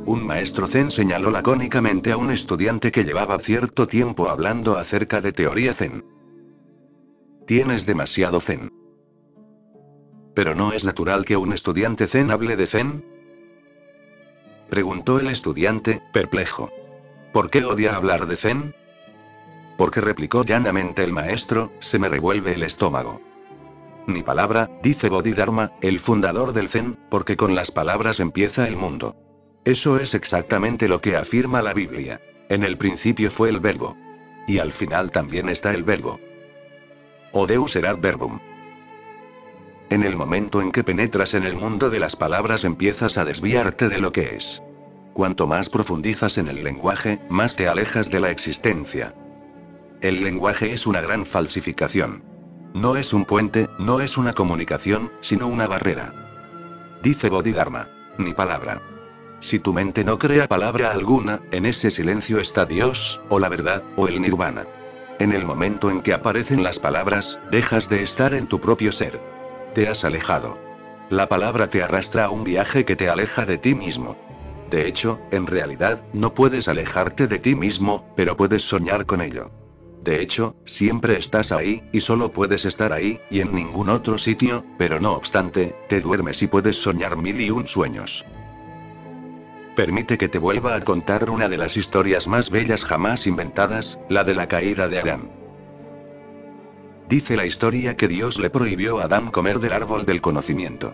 Un maestro zen señaló lacónicamente a un estudiante que llevaba cierto tiempo hablando acerca de teoría zen. Tienes demasiado zen. ¿Pero no es natural que un estudiante zen hable de zen?, preguntó el estudiante, perplejo. ¿Por qué odia hablar de zen? Porque, replicó llanamente el maestro, se me revuelve el estómago. Ni palabra, dice Bodhidharma, el fundador del zen, porque con las palabras empieza el mundo. Eso es exactamente lo que afirma la Biblia. En el principio fue el verbo. Y al final también está el verbo. O Deus erat verbum. En el momento en que penetras en el mundo de las palabras empiezas a desviarte de lo que es. Cuanto más profundizas en el lenguaje, más te alejas de la existencia. El lenguaje es una gran falsificación. No es un puente, no es una comunicación, sino una barrera. Dice Bodhidharma, ni palabra. Si tu mente no crea palabra alguna, en ese silencio está Dios, o la verdad, o el nirvana. En el momento en que aparecen las palabras, dejas de estar en tu propio ser. Te has alejado. La palabra te arrastra a un viaje que te aleja de ti mismo. De hecho, en realidad, no puedes alejarte de ti mismo, pero puedes soñar con ello. De hecho, siempre estás ahí, y solo puedes estar ahí, y en ningún otro sitio, pero no obstante, te duermes y puedes soñar 1001 sueños. Permite que te vuelva a contar una de las historias más bellas jamás inventadas, la de la caída de Adán. Dice la historia que Dios le prohibió a Adán comer del árbol del conocimiento.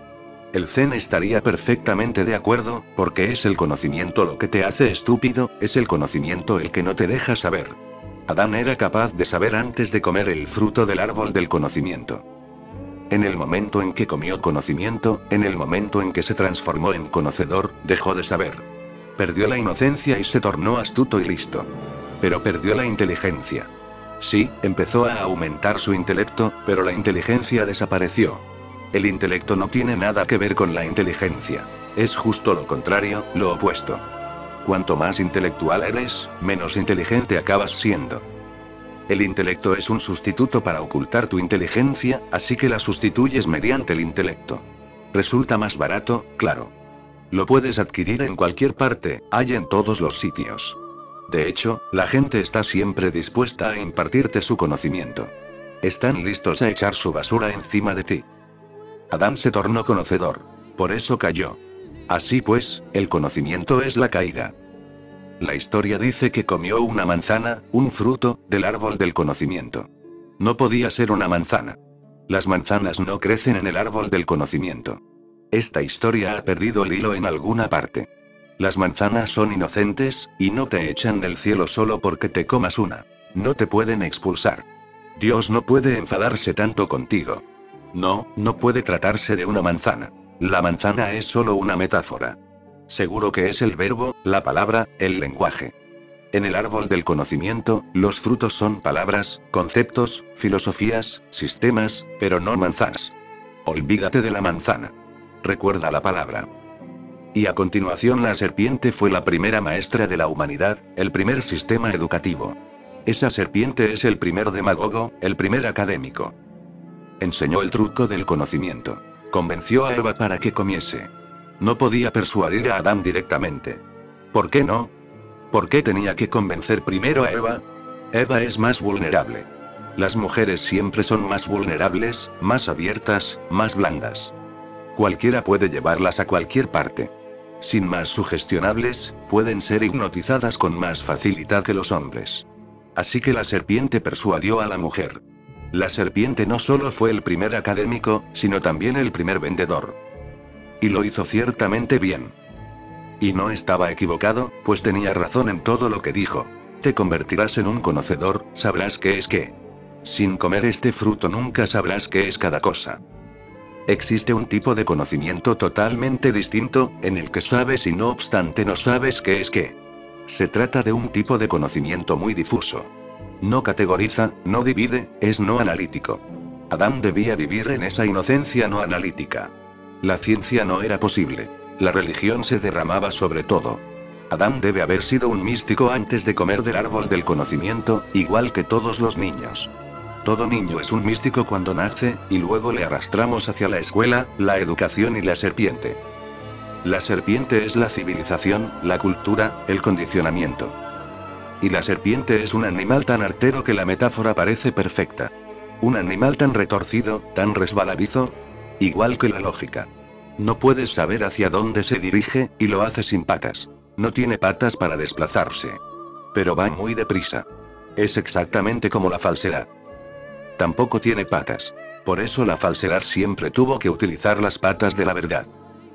El zen estaría perfectamente de acuerdo, porque es el conocimiento lo que te hace estúpido, es el conocimiento el que no te deja saber. Adán era capaz de saber antes de comer el fruto del árbol del conocimiento. En el momento en que comió conocimiento, en el momento en que se transformó en conocedor, dejó de saber. Perdió la inocencia y se tornó astuto y listo. Pero perdió la inteligencia. Sí, empezó a aumentar su intelecto, pero la inteligencia desapareció. El intelecto no tiene nada que ver con la inteligencia. Es justo lo contrario, lo opuesto. Cuanto más intelectual eres, menos inteligente acabas siendo. El intelecto es un sustituto para ocultar tu inteligencia, así que la sustituyes mediante el intelecto. Resulta más barato, claro. Lo puedes adquirir en cualquier parte, hay en todos los sitios. De hecho, la gente está siempre dispuesta a impartirte su conocimiento. Están listos a echar su basura encima de ti. Adán se tornó conocedor. Por eso cayó. Así pues, el conocimiento es la caída. La historia dice que comió una manzana, un fruto, del árbol del conocimiento. No podía ser una manzana. Las manzanas no crecen en el árbol del conocimiento. Esta historia ha perdido el hilo en alguna parte. Las manzanas son inocentes, y no te echan del cielo solo porque te comas una. No te pueden expulsar. Dios no puede enfadarse tanto contigo. No, no puede tratarse de una manzana. La manzana es solo una metáfora. Seguro que es el verbo, la palabra, el lenguaje. En el árbol del conocimiento, los frutos son palabras, conceptos, filosofías, sistemas, pero no manzanas. Olvídate de la manzana. Recuerda la palabra. Y a continuación la serpiente fue la primera maestra de la humanidad, el primer sistema educativo. Esa serpiente es el primer demagogo, el primer académico. Enseñó el truco del conocimiento. Convenció a Eva para que comiese. No podía persuadir a Adán directamente. ¿Por qué no? ¿Por qué tenía que convencer primero a Eva? Eva es más vulnerable. Las mujeres siempre son más vulnerables, más abiertas, más blandas. Cualquiera puede llevarlas a cualquier parte. Sin más sugestionables, pueden ser hipnotizadas con más facilidad que los hombres. Así que la serpiente persuadió a la mujer. La serpiente no solo fue el primer académico, sino también el primer vendedor. Y lo hizo ciertamente bien. Y no estaba equivocado, pues tenía razón en todo lo que dijo. Te convertirás en un conocedor, sabrás qué es qué. Sin comer este fruto nunca sabrás qué es cada cosa. Existe un tipo de conocimiento totalmente distinto, en el que sabes y no obstante no sabes qué es qué. Se trata de un tipo de conocimiento muy difuso. No categoriza, no divide, es no analítico. Adán debía vivir en esa inocencia no analítica. La ciencia no era posible. La religión se derramaba sobre todo. Adán debe haber sido un místico antes de comer del árbol del conocimiento, igual que todos los niños. Todo niño es un místico cuando nace, y luego le arrastramos hacia la escuela, la educación y la serpiente. La serpiente es la civilización, la cultura, el condicionamiento. Y la serpiente es un animal tan artero que la metáfora parece perfecta. Un animal tan retorcido, tan resbaladizo. Igual que la lógica. No puedes saber hacia dónde se dirige, y lo hace sin patas. No tiene patas para desplazarse. Pero va muy deprisa. Es exactamente como la falsedad. Tampoco tiene patas. Por eso la falsedad siempre tuvo que utilizar las patas de la verdad.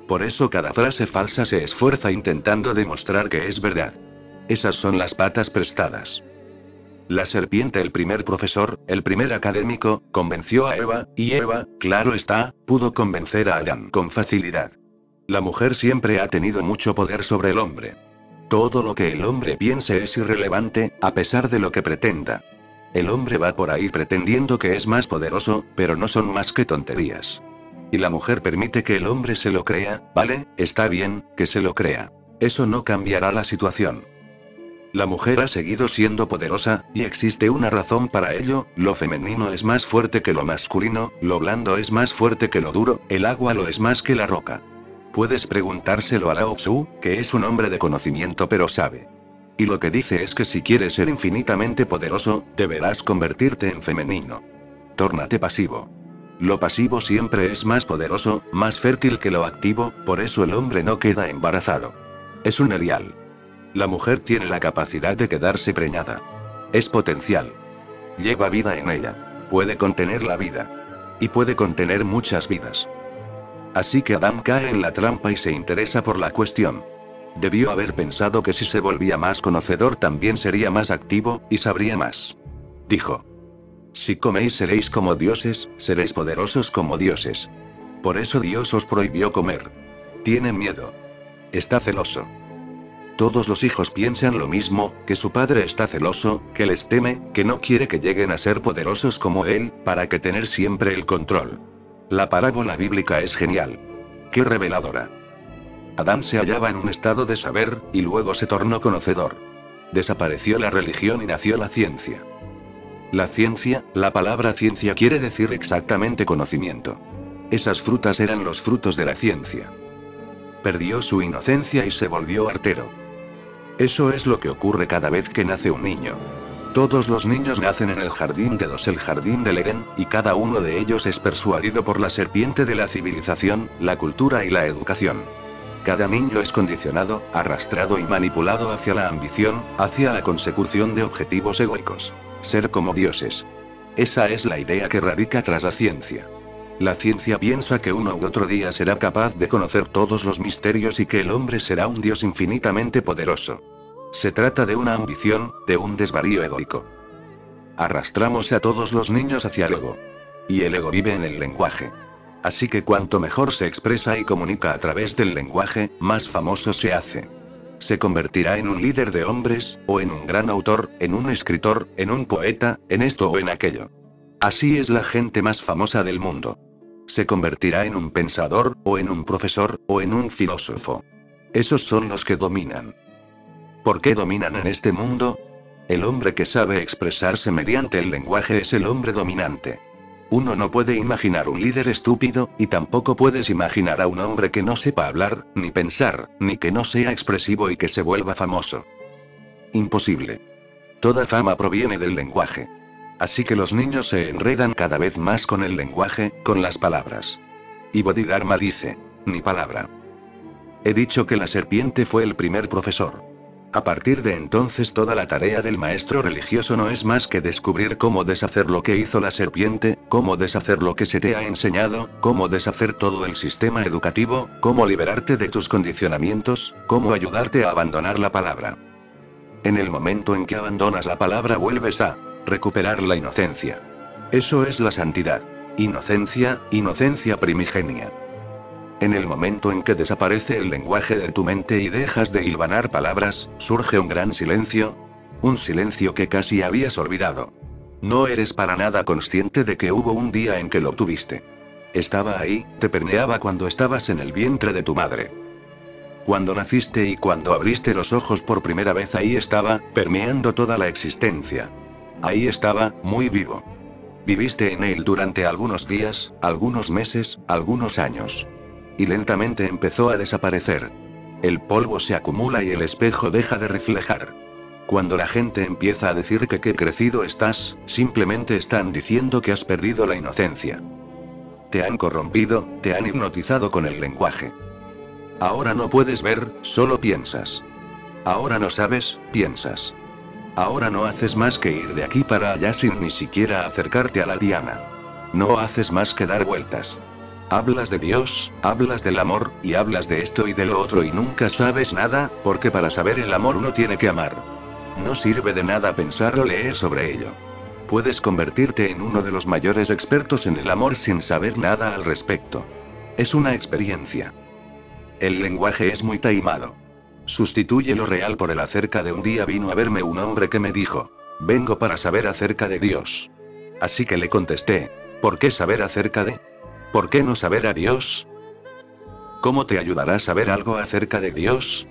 Por eso cada frase falsa se esfuerza intentando demostrar que es verdad. Esas son las patas prestadas. La serpiente, el primer profesor, el primer académico, convenció a Eva, y Eva, claro está, pudo convencer a Adán con facilidad. La mujer siempre ha tenido mucho poder sobre el hombre. Todo lo que el hombre piense es irrelevante, a pesar de lo que pretenda. El hombre va por ahí pretendiendo que es más poderoso, pero no son más que tonterías. Y la mujer permite que el hombre se lo crea, ¿vale? Está bien, que se lo crea. Eso no cambiará la situación. La mujer ha seguido siendo poderosa, y existe una razón para ello: lo femenino es más fuerte que lo masculino, lo blando es más fuerte que lo duro, el agua lo es más que la roca. Puedes preguntárselo a Lao Tzu, que es un hombre de conocimiento pero sabe. Y lo que dice es que si quieres ser infinitamente poderoso, deberás convertirte en femenino. Tórnate pasivo. Lo pasivo siempre es más poderoso, más fértil que lo activo, por eso el hombre no queda embarazado. Es un erial. La mujer tiene la capacidad de quedarse preñada. Es potencial. Lleva vida en ella. Puede contener la vida. Y puede contener muchas vidas. Así que Adán cae en la trampa y se interesa por la cuestión. Debió haber pensado que si se volvía más conocedor también sería más activo, y sabría más. Dijo: si coméis seréis como dioses, seréis poderosos como dioses. Por eso Dios os prohibió comer. Tiene miedo. Está celoso. Todos los hijos piensan lo mismo, que su padre está celoso, que les teme, que no quiere que lleguen a ser poderosos como él, para que tener siempre el control. La parábola bíblica es genial. Qué reveladora. Adán se hallaba en un estado de saber, y luego se tornó conocedor. Desapareció la religión y nació la ciencia. La ciencia, la palabra ciencia quiere decir exactamente conocimiento. Esas frutas eran los frutos de la ciencia. Perdió su inocencia y se volvió artero. Eso es lo que ocurre cada vez que nace un niño. Todos los niños nacen en el jardín de Dos, el jardín del Edén, y cada uno de ellos es persuadido por la serpiente de la civilización, la cultura y la educación. Cada niño es condicionado, arrastrado y manipulado hacia la ambición, hacia la consecución de objetivos egoicos. Ser como dioses. Esa es la idea que radica tras la ciencia. La ciencia piensa que uno u otro día será capaz de conocer todos los misterios y que el hombre será un dios infinitamente poderoso. Se trata de una ambición, de un desvarío egoico. Arrastramos a todos los niños hacia el ego. Y el ego vive en el lenguaje. Así que cuanto mejor se expresa y comunica a través del lenguaje, más famoso se hace. Se convertirá en un líder de hombres, o en un gran autor, en un escritor, en un poeta, en esto o en aquello. Así es la gente más famosa del mundo. Se convertirá en un pensador, o en un profesor, o en un filósofo. Esos son los que dominan. ¿Por qué dominan en este mundo? El hombre que sabe expresarse mediante el lenguaje es el hombre dominante. Uno no puede imaginar un líder estúpido, y tampoco puedes imaginar a un hombre que no sepa hablar, ni pensar, ni que no sea expresivo y que se vuelva famoso. Imposible. Toda fama proviene del lenguaje. Así que los niños se enredan cada vez más con el lenguaje, con las palabras. Y Bodhidharma dice: ni palabra. He dicho que la serpiente fue el primer profesor. A partir de entonces toda la tarea del maestro religioso no es más que descubrir cómo deshacer lo que hizo la serpiente, cómo deshacer lo que se te ha enseñado, cómo deshacer todo el sistema educativo, cómo liberarte de tus condicionamientos, cómo ayudarte a abandonar la palabra. En el momento en que abandonas la palabra vuelves a recuperar la inocencia. Eso es la santidad. Inocencia, inocencia primigenia. En el momento en que desaparece el lenguaje de tu mente y dejas de hilvanar palabras, surge un gran silencio. Un silencio que casi habías olvidado. No eres para nada consciente de que hubo un día en que lo tuviste. Estaba ahí, te permeaba cuando estabas en el vientre de tu madre. Cuando naciste y cuando abriste los ojos por primera vez, ahí estaba, permeando toda la existencia. Ahí estaba, muy vivo. Viviste en él durante algunos días, algunos meses, algunos años. Y lentamente empezó a desaparecer. El polvo se acumula y el espejo deja de reflejar. Cuando la gente empieza a decir que qué crecido estás, simplemente están diciendo que has perdido la inocencia. Te han corrompido, te han hipnotizado con el lenguaje. Ahora no puedes ver, solo piensas. Ahora no sabes, piensas. Ahora no haces más que ir de aquí para allá sin ni siquiera acercarte a la diana. No haces más que dar vueltas. Hablas de Dios, hablas del amor, y hablas de esto y de lo otro y nunca sabes nada, porque para saber el amor uno tiene que amar. No sirve de nada pensar o leer sobre ello. Puedes convertirte en uno de los mayores expertos en el amor sin saber nada al respecto. Es una experiencia. El lenguaje es muy taimado. Sustituye lo real por el acerca de un día vino a verme un hombre que me dijo, vengo para saber acerca de Dios. Así que le contesté, ¿por qué saber acerca de? ¿Por qué no saber a Dios? ¿Cómo te ayudará a saber algo acerca de Dios?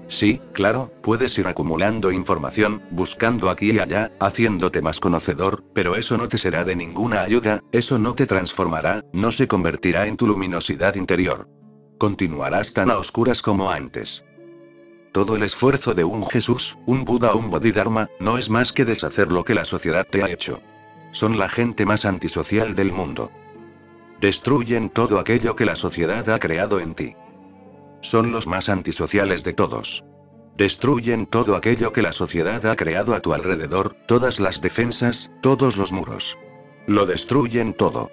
Sí, claro, puedes ir acumulando información, buscando aquí y allá, haciéndote más conocedor, pero eso no te será de ninguna ayuda, eso no te transformará, no se convertirá en tu luminosidad interior. Continuarás tan a oscuras como antes. Todo el esfuerzo de un Jesús, un Buda o un Bodhidharma, no es más que deshacer lo que la sociedad te ha hecho. Son la gente más antisocial del mundo. Destruyen todo aquello que la sociedad ha creado en ti. Son los más antisociales de todos. Destruyen todo aquello que la sociedad ha creado a tu alrededor, todas las defensas, todos los muros. Lo destruyen todo.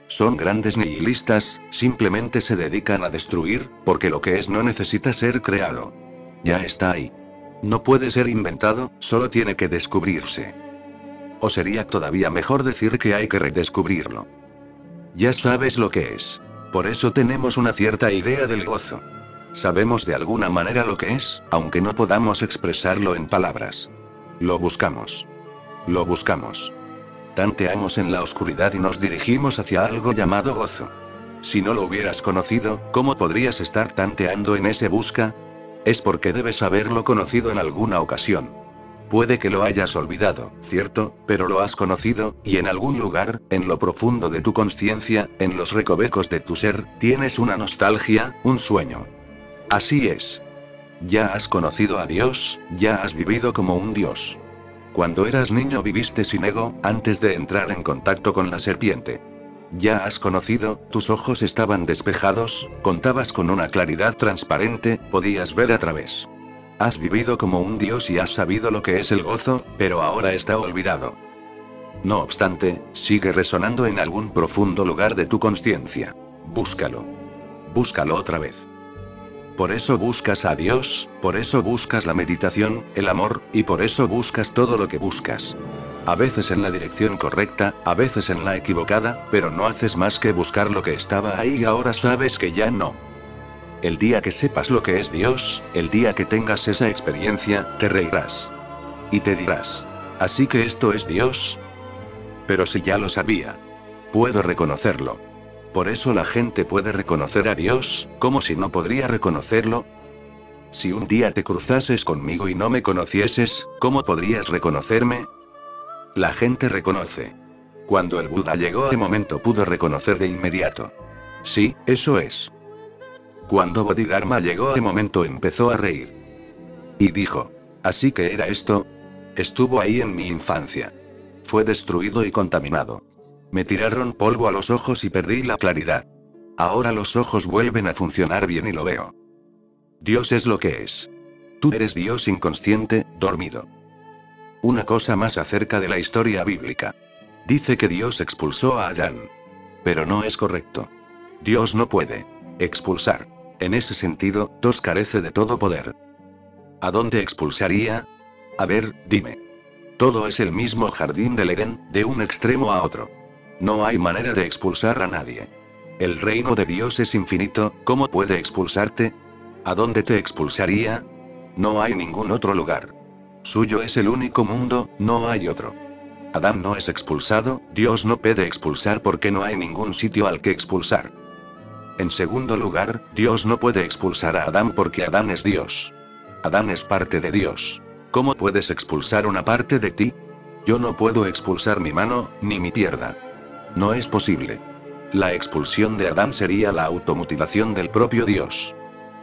Son grandes nihilistas, simplemente se dedican a destruir, porque lo que es no necesita ser creado. Ya está ahí. No puede ser inventado, solo tiene que descubrirse. O sería todavía mejor decir que hay que redescubrirlo. Ya sabes lo que es. Por eso tenemos una cierta idea del gozo. Sabemos de alguna manera lo que es, aunque no podamos expresarlo en palabras. Lo buscamos. Lo buscamos. Tanteamos en la oscuridad y nos dirigimos hacia algo llamado gozo. Si no lo hubieras conocido, ¿cómo podrías estar tanteando en ese busca? Es porque debes haberlo conocido en alguna ocasión. Puede que lo hayas olvidado, ¿cierto? Pero lo has conocido, y en algún lugar, en lo profundo de tu consciencia, en los recovecos de tu ser, tienes una nostalgia, un sueño. Así es. Ya has conocido a Dios, ya has vivido como un Dios. Cuando eras niño viviste sin ego, antes de entrar en contacto con la serpiente. Ya has conocido, tus ojos estaban despejados, contabas con una claridad transparente, podías ver a través. Has vivido como un Dios y has sabido lo que es el gozo, pero ahora está olvidado. No obstante, sigue resonando en algún profundo lugar de tu consciencia. Búscalo. Búscalo otra vez. Por eso buscas a Dios, por eso buscas la meditación, el amor, y por eso buscas todo lo que buscas. A veces en la dirección correcta, a veces en la equivocada, pero no haces más que buscar lo que estaba ahí y ahora sabes que ya no. El día que sepas lo que es Dios, el día que tengas esa experiencia, te reirás. Y te dirás, ¿así que esto es Dios? Pero si ya lo sabía. Puedo reconocerlo. Por eso la gente puede reconocer a Dios, como si no podría reconocerlo. Si un día te cruzases conmigo y no me conocieses, ¿cómo podrías reconocerme? La gente reconoce. Cuando el Buda llegó al momento pudo reconocer de inmediato. Sí, eso es. Cuando Bodhidharma llegó al momento empezó a reír. Y dijo, ¿así que era esto? Estuvo ahí en mi infancia. Fue destruido y contaminado. Me tiraron polvo a los ojos y perdí la claridad. Ahora los ojos vuelven a funcionar bien y lo veo. Dios es lo que es. Tú eres Dios inconsciente, dormido. Una cosa más acerca de la historia bíblica. Dice que Dios expulsó a Adán. Pero no es correcto. Dios no puede expulsar. En ese sentido, Dios carece de todo poder. ¿A dónde expulsaría? A ver, dime. Todo es el mismo jardín del Edén, de un extremo a otro. No hay manera de expulsar a nadie. El reino de Dios es infinito, ¿cómo puede expulsarte? ¿A dónde te expulsaría? No hay ningún otro lugar. Suyo es el único mundo, no hay otro. Adán no es expulsado, Dios no puede expulsar porque no hay ningún sitio al que expulsar. En segundo lugar, Dios no puede expulsar a Adán porque Adán es Dios. Adán es parte de Dios. ¿Cómo puedes expulsar una parte de ti? Yo no puedo expulsar mi mano, ni mi pierna. No es posible. La expulsión de Adán sería la automutilación del propio Dios.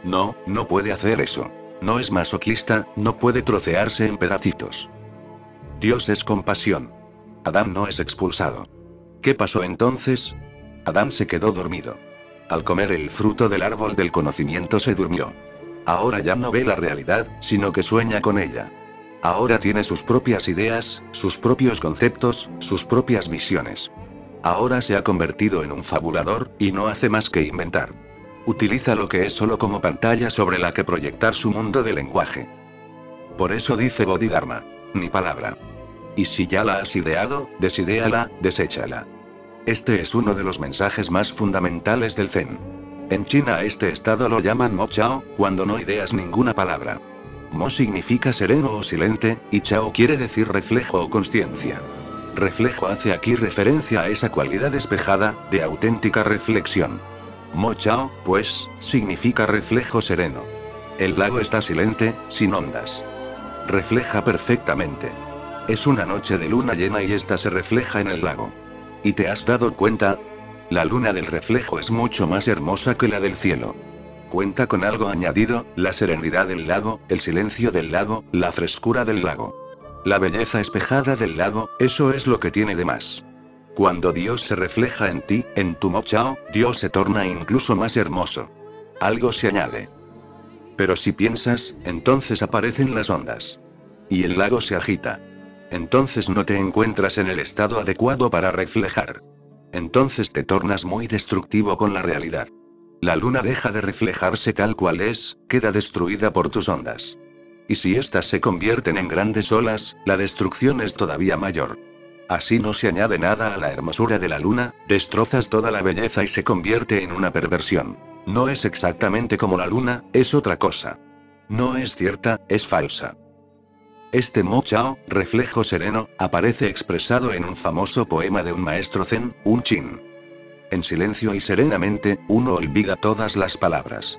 No, no puede hacer eso. No es masoquista, no puede trocearse en pedacitos. Dios es compasión. Adán no es expulsado. ¿Qué pasó entonces? Adán se quedó dormido. Al comer el fruto del árbol del conocimiento se durmió. Ahora ya no ve la realidad, sino que sueña con ella. Ahora tiene sus propias ideas, sus propios conceptos, sus propias visiones. Ahora se ha convertido en un fabulador, y no hace más que inventar. Utiliza lo que es solo como pantalla sobre la que proyectar su mundo de lenguaje. Por eso dice Bodhidharma, ni palabra. Y si ya la has ideado, desidéala, deséchala. Este es uno de los mensajes más fundamentales del Zen. En China a este estado lo llaman Mo Chao, cuando no ideas ninguna palabra. Mo significa sereno o silente, y Chao quiere decir reflejo o consciencia. Reflejo hace aquí referencia a esa cualidad despejada, de auténtica reflexión. Mo Chao, pues, significa reflejo sereno. El lago está silente, sin ondas. Refleja perfectamente. Es una noche de luna llena y esta se refleja en el lago. ¿Y te has dado cuenta? La luna del reflejo es mucho más hermosa que la del cielo. Cuenta con algo añadido, la serenidad del lago, el silencio del lago, la frescura del lago. La belleza espejada del lago, eso es lo que tiene de más. Cuando Dios se refleja en ti, en tu Mo Chao, Dios se torna incluso más hermoso. Algo se añade. Pero si piensas, entonces aparecen las ondas. Y el lago se agita. Entonces no te encuentras en el estado adecuado para reflejar. Entonces te tornas muy destructivo con la realidad. La luna deja de reflejarse tal cual es, queda destruida por tus ondas. Y si éstas se convierten en grandes olas, la destrucción es todavía mayor. Así no se añade nada a la hermosura de la luna, destrozas toda la belleza y se convierte en una perversión. No es exactamente como la luna, es otra cosa. No es cierta, es falsa. Este Mo Chao, reflejo sereno, aparece expresado en un famoso poema de un maestro zen, Un Chin. En silencio y serenamente, uno olvida todas las palabras.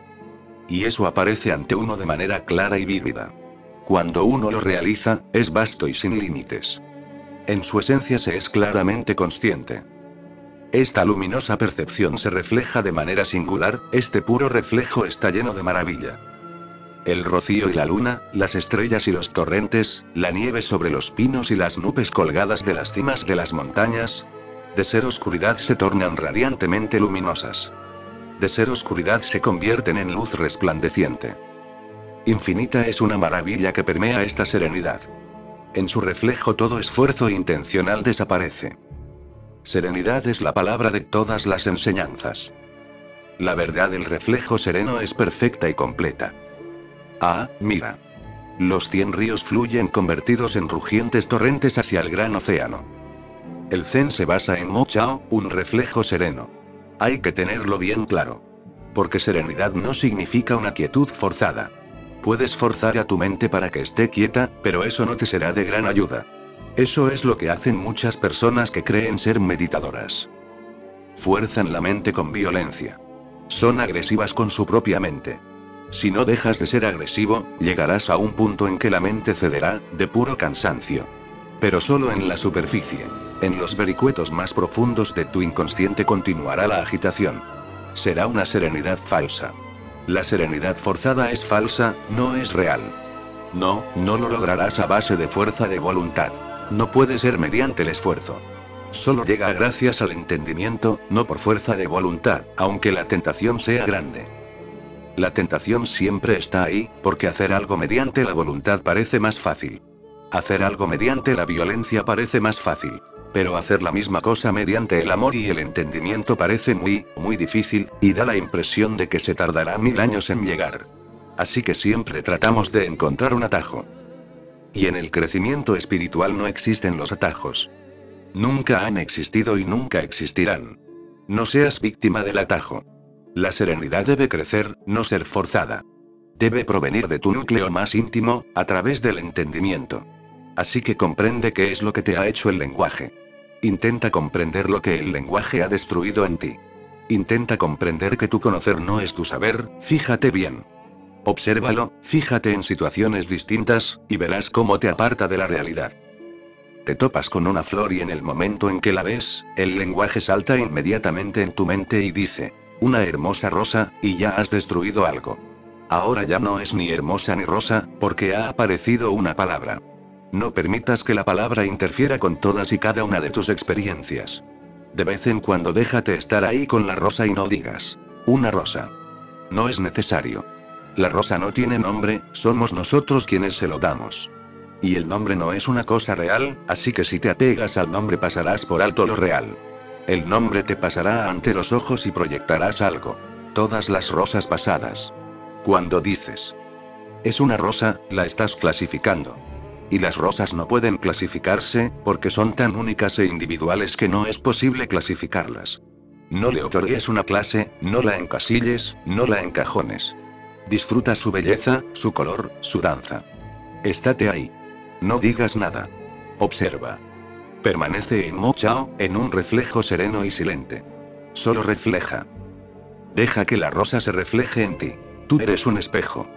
Y eso aparece ante uno de manera clara y vívida. Cuando uno lo realiza, es vasto y sin límites. En su esencia se es claramente consciente. Esta luminosa percepción se refleja de manera singular, este puro reflejo está lleno de maravilla. El rocío y la luna, las estrellas y los torrentes, la nieve sobre los pinos y las nubes colgadas de las cimas de las montañas. De ser oscuridad se tornan radiantemente luminosas. De ser oscuridad se convierten en luz resplandeciente. Infinita es una maravilla que permea esta serenidad. En su reflejo todo esfuerzo intencional desaparece. Serenidad es la palabra de todas las enseñanzas. La verdad del reflejo sereno es perfecta y completa. Ah, mira. Los 100 ríos fluyen convertidos en rugientes torrentes hacia el gran océano. El Zen se basa en Mo Chao, un reflejo sereno. Hay que tenerlo bien claro. Porque serenidad no significa una quietud forzada. Puedes forzar a tu mente para que esté quieta, pero eso no te será de gran ayuda. Eso es lo que hacen muchas personas que creen ser meditadoras. Fuerzan la mente con violencia. Son agresivas con su propia mente. Si no dejas de ser agresivo, llegarás a un punto en que la mente cederá, de puro cansancio. Pero solo en la superficie. En los vericuetos más profundos de tu inconsciente continuará la agitación. Será una serenidad falsa. La serenidad forzada es falsa, no es real. No, no lo lograrás a base de fuerza de voluntad. No puede ser mediante el esfuerzo. Solo llega gracias al entendimiento, no por fuerza de voluntad, aunque la tentación sea grande. La tentación siempre está ahí, porque hacer algo mediante la voluntad parece más fácil. Hacer algo mediante la violencia parece más fácil. Pero hacer la misma cosa mediante el amor y el entendimiento parece muy, muy difícil, y da la impresión de que se tardará 1000 años en llegar. Así que siempre tratamos de encontrar un atajo. Y en el crecimiento espiritual no existen los atajos. Nunca han existido y nunca existirán. No seas víctima del atajo. La serenidad debe crecer, no ser forzada. Debe provenir de tu núcleo más íntimo, a través del entendimiento. Así que comprende qué es lo que te ha hecho el lenguaje. Intenta comprender lo que el lenguaje ha destruido en ti. Intenta comprender que tu conocer no es tu saber, fíjate bien. Obsérvalo, fíjate en situaciones distintas, y verás cómo te aparta de la realidad. Te topas con una flor y en el momento en que la ves, el lenguaje salta inmediatamente en tu mente y dice: una hermosa rosa, y ya has destruido algo. Ahora ya no es ni hermosa ni rosa, porque ha aparecido una palabra. No permitas que la palabra interfiera con todas y cada una de tus experiencias. De vez en cuando déjate estar ahí con la rosa y no digas: una rosa. No es necesario. La rosa no tiene nombre, somos nosotros quienes se lo damos. Y el nombre no es una cosa real, así que si te apegas al nombre pasarás por alto lo real. El nombre te pasará ante los ojos y proyectarás algo. Todas las rosas pasadas. Cuando dices: es una rosa, la estás clasificando. Y las rosas no pueden clasificarse, porque son tan únicas e individuales que no es posible clasificarlas. No le otorgues una clase, no la encasilles, no la encajones. Disfruta su belleza, su color, su danza. Estate ahí. No digas nada. Observa. Permanece en Mo Chao, en un reflejo sereno y silente. Solo refleja. Deja que la rosa se refleje en ti. Tú eres un espejo.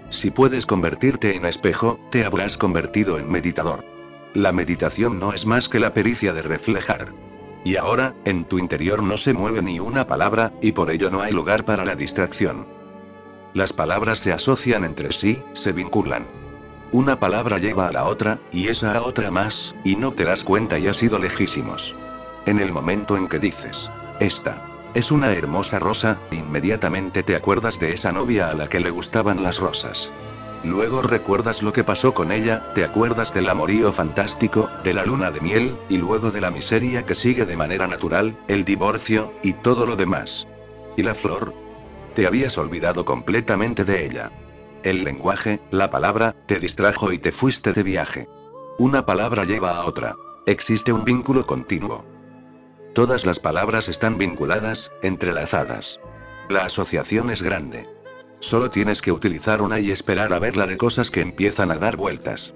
Si puedes convertirte en espejo, te habrás convertido en meditador. La meditación no es más que la pericia de reflejar. Y ahora, en tu interior no se mueve ni una palabra, y por ello no hay lugar para la distracción. Las palabras se asocian entre sí, se vinculan. Una palabra lleva a la otra, y esa a otra más, y no te das cuenta y has ido lejísimos. En el momento en que dices: esta es una hermosa rosa, inmediatamente te acuerdas de esa novia a la que le gustaban las rosas. Luego recuerdas lo que pasó con ella, te acuerdas del amorío fantástico, de la luna de miel, y luego de la miseria que sigue de manera natural, el divorcio, y todo lo demás. ¿Y la flor? Te habías olvidado completamente de ella. El lenguaje, la palabra, te distrajo y te fuiste de viaje. Una palabra lleva a otra. Existe un vínculo continuo. Todas las palabras están vinculadas, entrelazadas. La asociación es grande. Solo tienes que utilizar una y esperar a verla de cosas que empiezan a dar vueltas.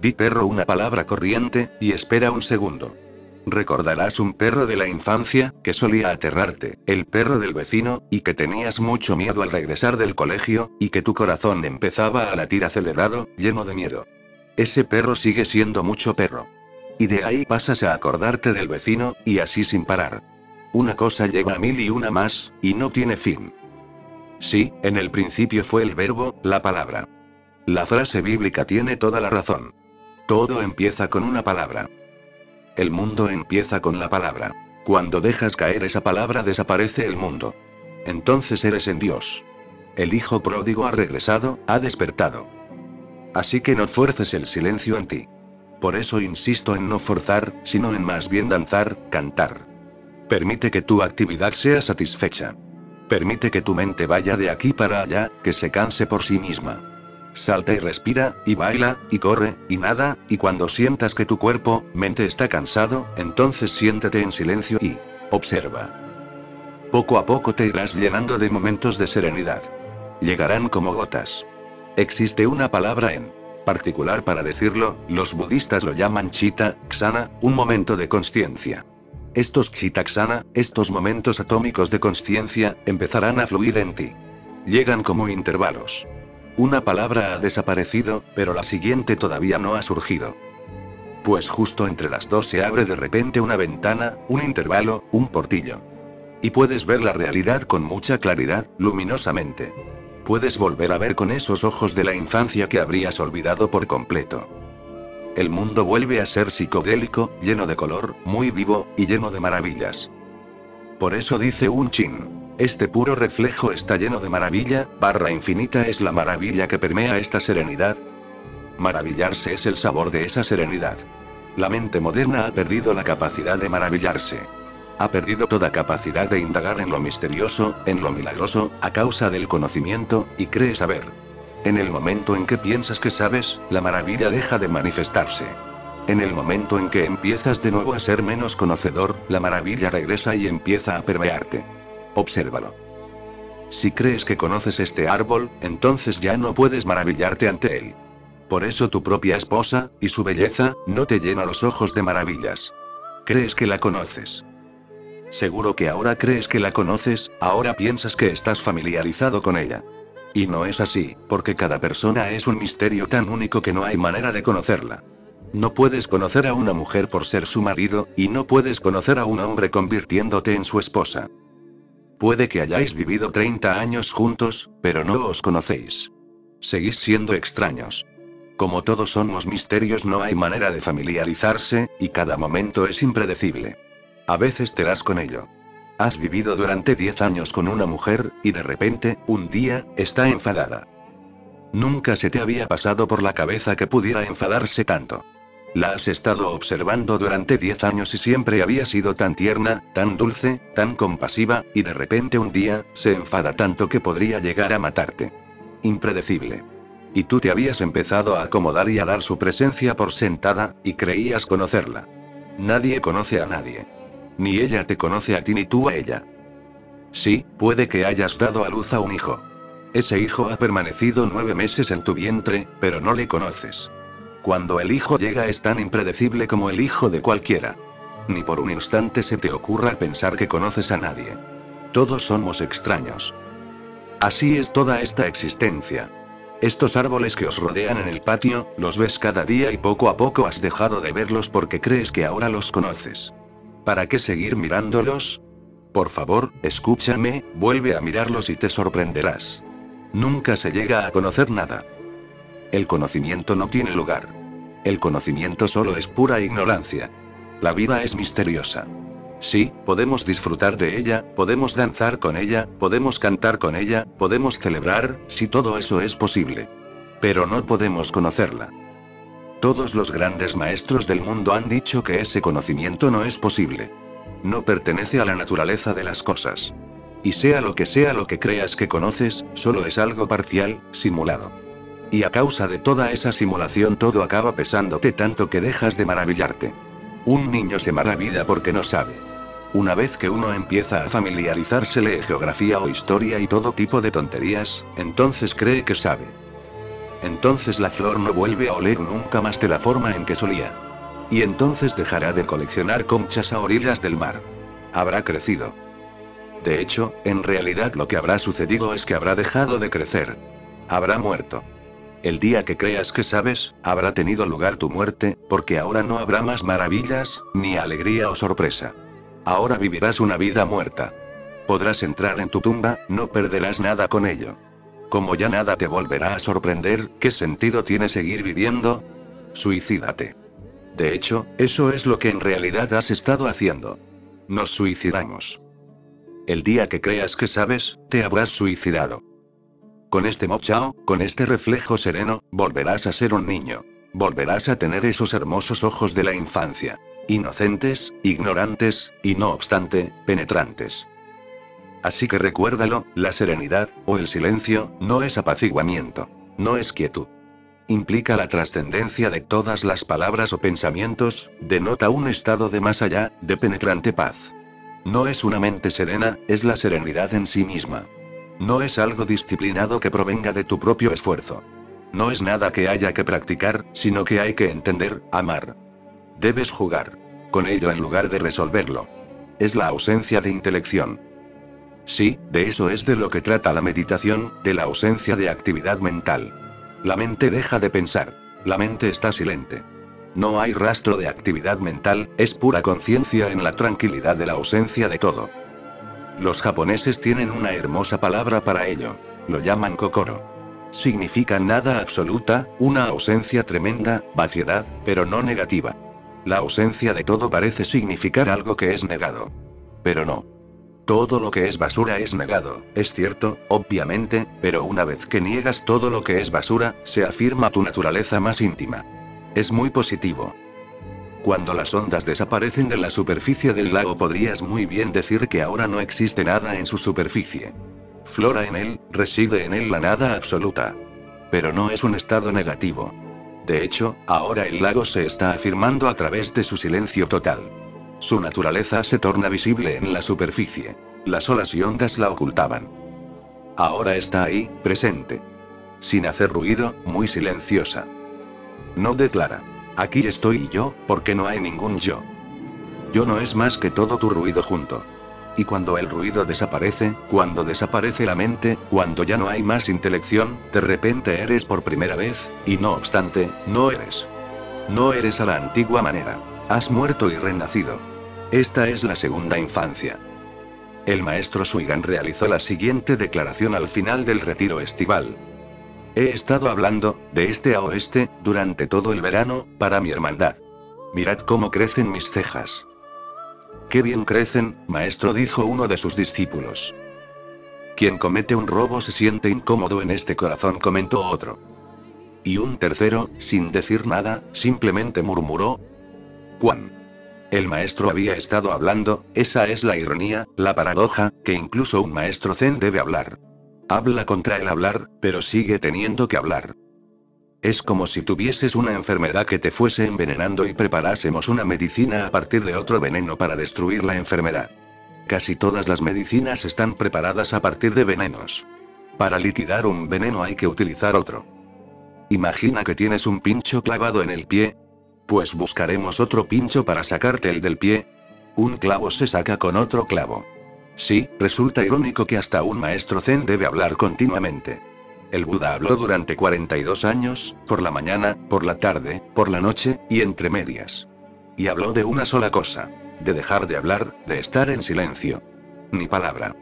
Di perro una palabra corriente, y espera un segundo. Recordarás un perro de la infancia, que solía aterrarte, el perro del vecino, y que tenías mucho miedo al regresar del colegio, y que tu corazón empezaba a latir acelerado, lleno de miedo. Ese perro sigue siendo mucho perro. Y de ahí pasas a acordarte del vecino, y así sin parar. Una cosa lleva a mil y una más, y no tiene fin. Sí, en el principio fue el verbo, la palabra. La frase bíblica tiene toda la razón. Todo empieza con una palabra. El mundo empieza con la palabra. Cuando dejas caer esa palabra desaparece el mundo. Entonces eres en Dios. El hijo pródigo ha regresado, ha despertado. Así que no fuerces el silencio en ti. Por eso insisto en no forzar, sino en más bien danzar, cantar. Permite que tu actividad sea satisfecha. Permite que tu mente vaya de aquí para allá, que se canse por sí misma. Salta y respira, y baila, y corre, y nada, y cuando sientas que tu cuerpo, mente está cansado, entonces siéntate en silencio y observa. Poco a poco te irás llenando de momentos de serenidad. Llegarán como gotas. Existe una palabra en particular para decirlo, los budistas lo llaman chitta, ksana, un momento de consciencia. Estos chitta ksana, estos momentos atómicos de consciencia, empezarán a fluir en ti. Llegan como intervalos. Una palabra ha desaparecido, pero la siguiente todavía no ha surgido. Pues justo entre las dos se abre de repente una ventana, un intervalo, un portillo. Y puedes ver la realidad con mucha claridad, luminosamente. Puedes volver a ver con esos ojos de la infancia que habrías olvidado por completo. El mundo vuelve a ser psicodélico, lleno de color, muy vivo, y lleno de maravillas. Por eso dice un chin: este puro reflejo está lleno de maravilla, barra infinita es la maravilla que permea esta serenidad. Maravillarse es el sabor de esa serenidad. La mente moderna ha perdido la capacidad de maravillarse. Ha perdido toda capacidad de indagar en lo misterioso, en lo milagroso, a causa del conocimiento, y cree saber. En el momento en que piensas que sabes, la maravilla deja de manifestarse. En el momento en que empiezas de nuevo a ser menos conocedor, la maravilla regresa y empieza a permearte. Obsérvalo. Si crees que conoces este árbol, entonces ya no puedes maravillarte ante él. Por eso tu propia esposa, y su belleza, no te llena los ojos de maravillas. Crees que la conoces. Seguro que ahora crees que la conoces, ahora piensas que estás familiarizado con ella. Y no es así, porque cada persona es un misterio tan único que no hay manera de conocerla. No puedes conocer a una mujer por ser su marido, y no puedes conocer a un hombre convirtiéndote en su esposa. Puede que hayáis vivido 30 años juntos, pero no os conocéis. Seguís siendo extraños. Como todos somos misterios, no hay manera de familiarizarse, y cada momento es impredecible. A veces te das con ello. Has vivido durante 10 años con una mujer, y de repente, un día, está enfadada. Nunca se te había pasado por la cabeza que pudiera enfadarse tanto. La has estado observando durante 10 años y siempre había sido tan tierna, tan dulce, tan compasiva, y de repente un día, se enfada tanto que podría llegar a matarte. Impredecible. Y tú te habías empezado a acomodar y a dar su presencia por sentada, y creías conocerla. Nadie conoce a nadie. Ni ella te conoce a ti ni tú a ella. Sí, puede que hayas dado a luz a un hijo. Ese hijo ha permanecido 9 meses en tu vientre, pero no le conoces. Cuando el hijo llega es tan impredecible como el hijo de cualquiera. Ni por un instante se te ocurra pensar que conoces a nadie. Todos somos extraños. Así es toda esta existencia. Estos árboles que os rodean en el patio, los ves cada día y poco a poco has dejado de verlos porque crees que ahora los conoces. ¿Para qué seguir mirándolos? Por favor, escúchame, vuelve a mirarlos y te sorprenderás. Nunca se llega a conocer nada. El conocimiento no tiene lugar. El conocimiento solo es pura ignorancia. La vida es misteriosa. Sí, podemos disfrutar de ella, podemos danzar con ella, podemos cantar con ella, podemos celebrar, si todo eso es posible. Pero no podemos conocerla. Todos los grandes maestros del mundo han dicho que ese conocimiento no es posible. No pertenece a la naturaleza de las cosas. Y sea lo que creas que conoces, solo es algo parcial, simulado. Y a causa de toda esa simulación todo acaba pesándote tanto que dejas de maravillarte. Un niño se maravilla porque no sabe. Una vez que uno empieza a familiarizarse, lee geografía o historia y todo tipo de tonterías, entonces cree que sabe. Entonces la flor no vuelve a oler nunca más de la forma en que solía. Y entonces dejará de coleccionar conchas a orillas del mar. Habrá crecido. De hecho, en realidad lo que habrá sucedido es que habrá dejado de crecer. Habrá muerto. El día que creas que sabes, habrá tenido lugar tu muerte, porque ahora no habrá más maravillas, ni alegría o sorpresa. Ahora vivirás una vida muerta. Podrás entrar en tu tumba, no perderás nada con ello. Como ya nada te volverá a sorprender, ¿qué sentido tiene seguir viviendo? Suicídate. De hecho, eso es lo que en realidad has estado haciendo. Nos suicidamos. El día que creas que sabes, te habrás suicidado. Con este mochao, con este reflejo sereno, volverás a ser un niño. Volverás a tener esos hermosos ojos de la infancia. Inocentes, ignorantes, y no obstante, penetrantes. Así que recuérdalo, la serenidad, o el silencio, no es apaciguamiento. No es quietud. Implica la trascendencia de todas las palabras o pensamientos, denota un estado de más allá, de penetrante paz. No es una mente serena, es la serenidad en sí misma. No es algo disciplinado que provenga de tu propio esfuerzo. No es nada que haya que practicar, sino que hay que entender, amar. Debes jugar con ello en lugar de resolverlo. Es la ausencia de intelección. Sí, de eso es de lo que trata la meditación, de la ausencia de actividad mental. La mente deja de pensar. La mente está silente. No hay rastro de actividad mental, es pura conciencia en la tranquilidad de la ausencia de todo. Los japoneses tienen una hermosa palabra para ello. Lo llaman kokoro. Significa nada absoluta, una ausencia tremenda, vaciedad, pero no negativa. La ausencia de todo parece significar algo que es negado. Pero no. Todo lo que es basura es negado, es cierto, obviamente, pero una vez que niegas todo lo que es basura, se afirma tu naturaleza más íntima. Es muy positivo. Cuando las ondas desaparecen de la superficie del lago podrías muy bien decir que ahora no existe nada en su superficie. Flora en él, reside en él la nada absoluta. Pero no es un estado negativo. De hecho, ahora el lago se está afirmando a través de su silencio total. Su naturaleza se torna visible en la superficie. Las olas y ondas la ocultaban. Ahora está ahí, presente. Sin hacer ruido, muy silenciosa. No declara: aquí estoy yo, porque no hay ningún yo. Yo no es más que todo tu ruido junto. Y cuando el ruido desaparece, cuando desaparece la mente, cuando ya no hay más intelección, de repente eres por primera vez, y no obstante, no eres. No eres a la antigua manera. Has muerto y renacido. Esta es la segunda infancia. El maestro Suigan realizó la siguiente declaración al final del retiro estival. He estado hablando, de este a oeste, durante todo el verano, para mi hermandad. Mirad cómo crecen mis cejas. Qué bien crecen, maestro, dijo uno de sus discípulos. Quien comete un robo se siente incómodo en este corazón, comentó otro. Y un tercero, sin decir nada, simplemente murmuró. Juan. El maestro había estado hablando, esa es la ironía, la paradoja, que incluso un maestro zen debe hablar. Habla contra el hablar, pero sigue teniendo que hablar. Es como si tuvieses una enfermedad que te fuese envenenando y preparásemos una medicina a partir de otro veneno para destruir la enfermedad. Casi todas las medicinas están preparadas a partir de venenos. Para liquidar un veneno hay que utilizar otro. Imagina que tienes un pincho clavado en el pie. Pues buscaremos otro pincho para sacarte el del pie. Un clavo se saca con otro clavo. Sí, resulta irónico que hasta un maestro zen debe hablar continuamente. El Buda habló durante 42 años, por la mañana, por la tarde, por la noche, y entre medias. Y habló de una sola cosa, de dejar de hablar, de estar en silencio. Ni palabra.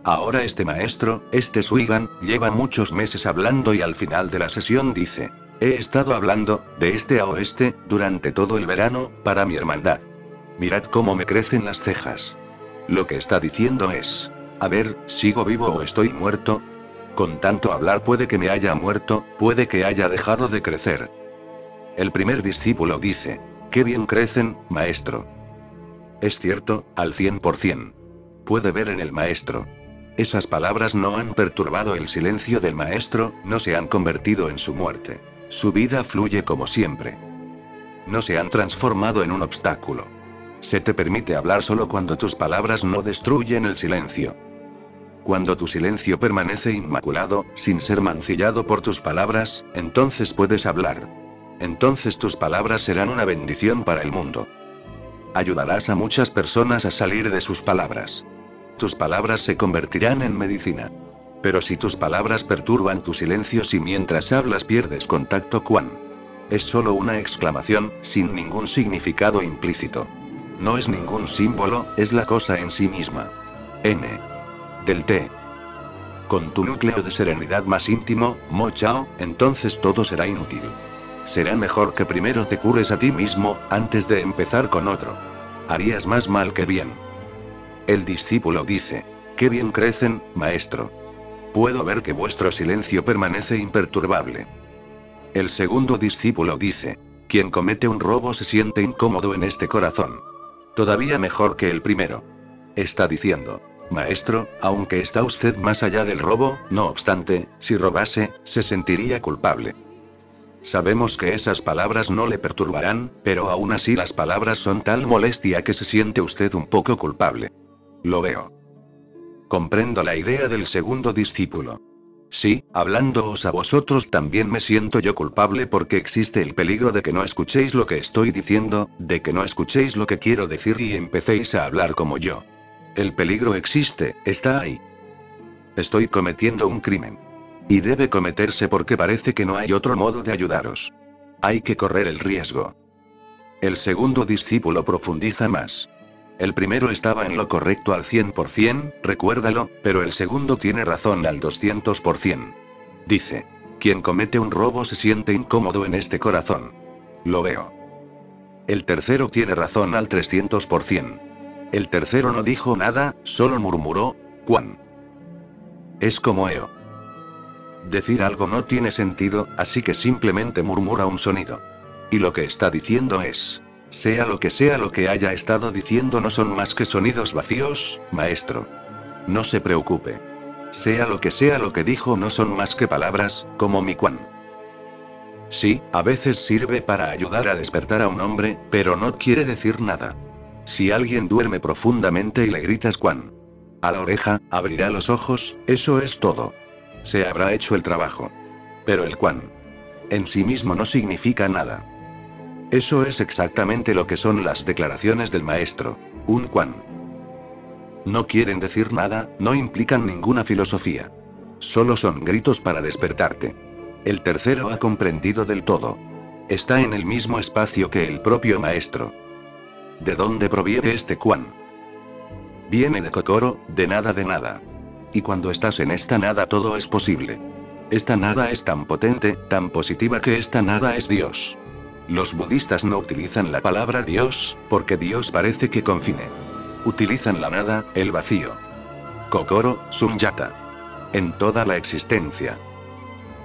Ahora este maestro, este Suigan, lleva muchos meses hablando y al final de la sesión dice, he estado hablando, de este a oeste, durante todo el verano, para mi hermandad. Mirad cómo me crecen las cejas. Lo que está diciendo es, a ver, ¿sigo vivo o estoy muerto? Con tanto hablar puede que me haya muerto, puede que haya dejado de crecer. El primer discípulo dice, qué bien crecen, maestro. Es cierto, al 100%. Puede ver en el maestro. Esas palabras no han perturbado el silencio del maestro, no se han convertido en su muerte. Su vida fluye como siempre. No se han transformado en un obstáculo. Se te permite hablar solo cuando tus palabras no destruyen el silencio. Cuando tu silencio permanece inmaculado, sin ser mancillado por tus palabras, entonces puedes hablar. Entonces tus palabras serán una bendición para el mundo. Ayudarás a muchas personas a salir de sus palabras. Tus palabras se convertirán en medicina. Pero si tus palabras perturban tu silencio, si mientras hablas pierdes contacto con... Es solo una exclamación, sin ningún significado implícito. No es ningún símbolo, es la cosa en sí misma. N. Del T. Con tu núcleo de serenidad más íntimo, Mo Chao, entonces todo será inútil. Será mejor que primero te cures a ti mismo, antes de empezar con otro. Harías más mal que bien. El discípulo dice, qué bien crecen, maestro. Puedo ver que vuestro silencio permanece imperturbable. El segundo discípulo dice, quien comete un robo se siente incómodo en este corazón. Todavía mejor que el primero. Está diciendo, maestro, aunque está usted más allá del robo, no obstante, si robase, se sentiría culpable. Sabemos que esas palabras no le perturbarán, pero aún así las palabras son tal molestia que se siente usted un poco culpable. Lo veo. Comprendo la idea del segundo discípulo. Sí, hablándoos a vosotros también me siento yo culpable porque existe el peligro de que no escuchéis lo que estoy diciendo, de que no escuchéis lo que quiero decir y empecéis a hablar como yo. El peligro existe, está ahí. Estoy cometiendo un crimen. Y debe cometerse porque parece que no hay otro modo de ayudaros. Hay que correr el riesgo. El segundo discípulo profundiza más. El primero estaba en lo correcto al 100%, recuérdalo, pero el segundo tiene razón al 200%. Dice, quien comete un robo se siente incómodo en este corazón. Lo veo. El tercero tiene razón al 300%. El tercero no dijo nada, solo murmuró, Juan. Es como Eo. Decir algo no tiene sentido, así que simplemente murmura un sonido. Y lo que está diciendo es... Sea lo que haya estado diciendo no son más que sonidos vacíos, maestro. No se preocupe. Sea lo que dijo no son más que palabras, como mi Quan. Sí, a veces sirve para ayudar a despertar a un hombre, pero no quiere decir nada. Si alguien duerme profundamente y le gritas Quan a la oreja, abrirá los ojos, eso es todo. Se habrá hecho el trabajo. Pero el Quan en sí mismo no significa nada. Eso es exactamente lo que son las declaraciones del maestro. Un Quan. No quieren decir nada, no implican ninguna filosofía. Solo son gritos para despertarte. El tercero ha comprendido del todo. está en el mismo espacio que el propio maestro. ¿De dónde proviene este Quan? Viene de Kokoro, de nada de nada. Y cuando estás en esta nada todo es posible. Esta nada es tan potente, tan positiva que esta nada es Dios. Los budistas no utilizan la palabra Dios, porque Dios parece que confine. Utilizan la nada, el vacío. Kokoro, Sunyata. En toda la existencia.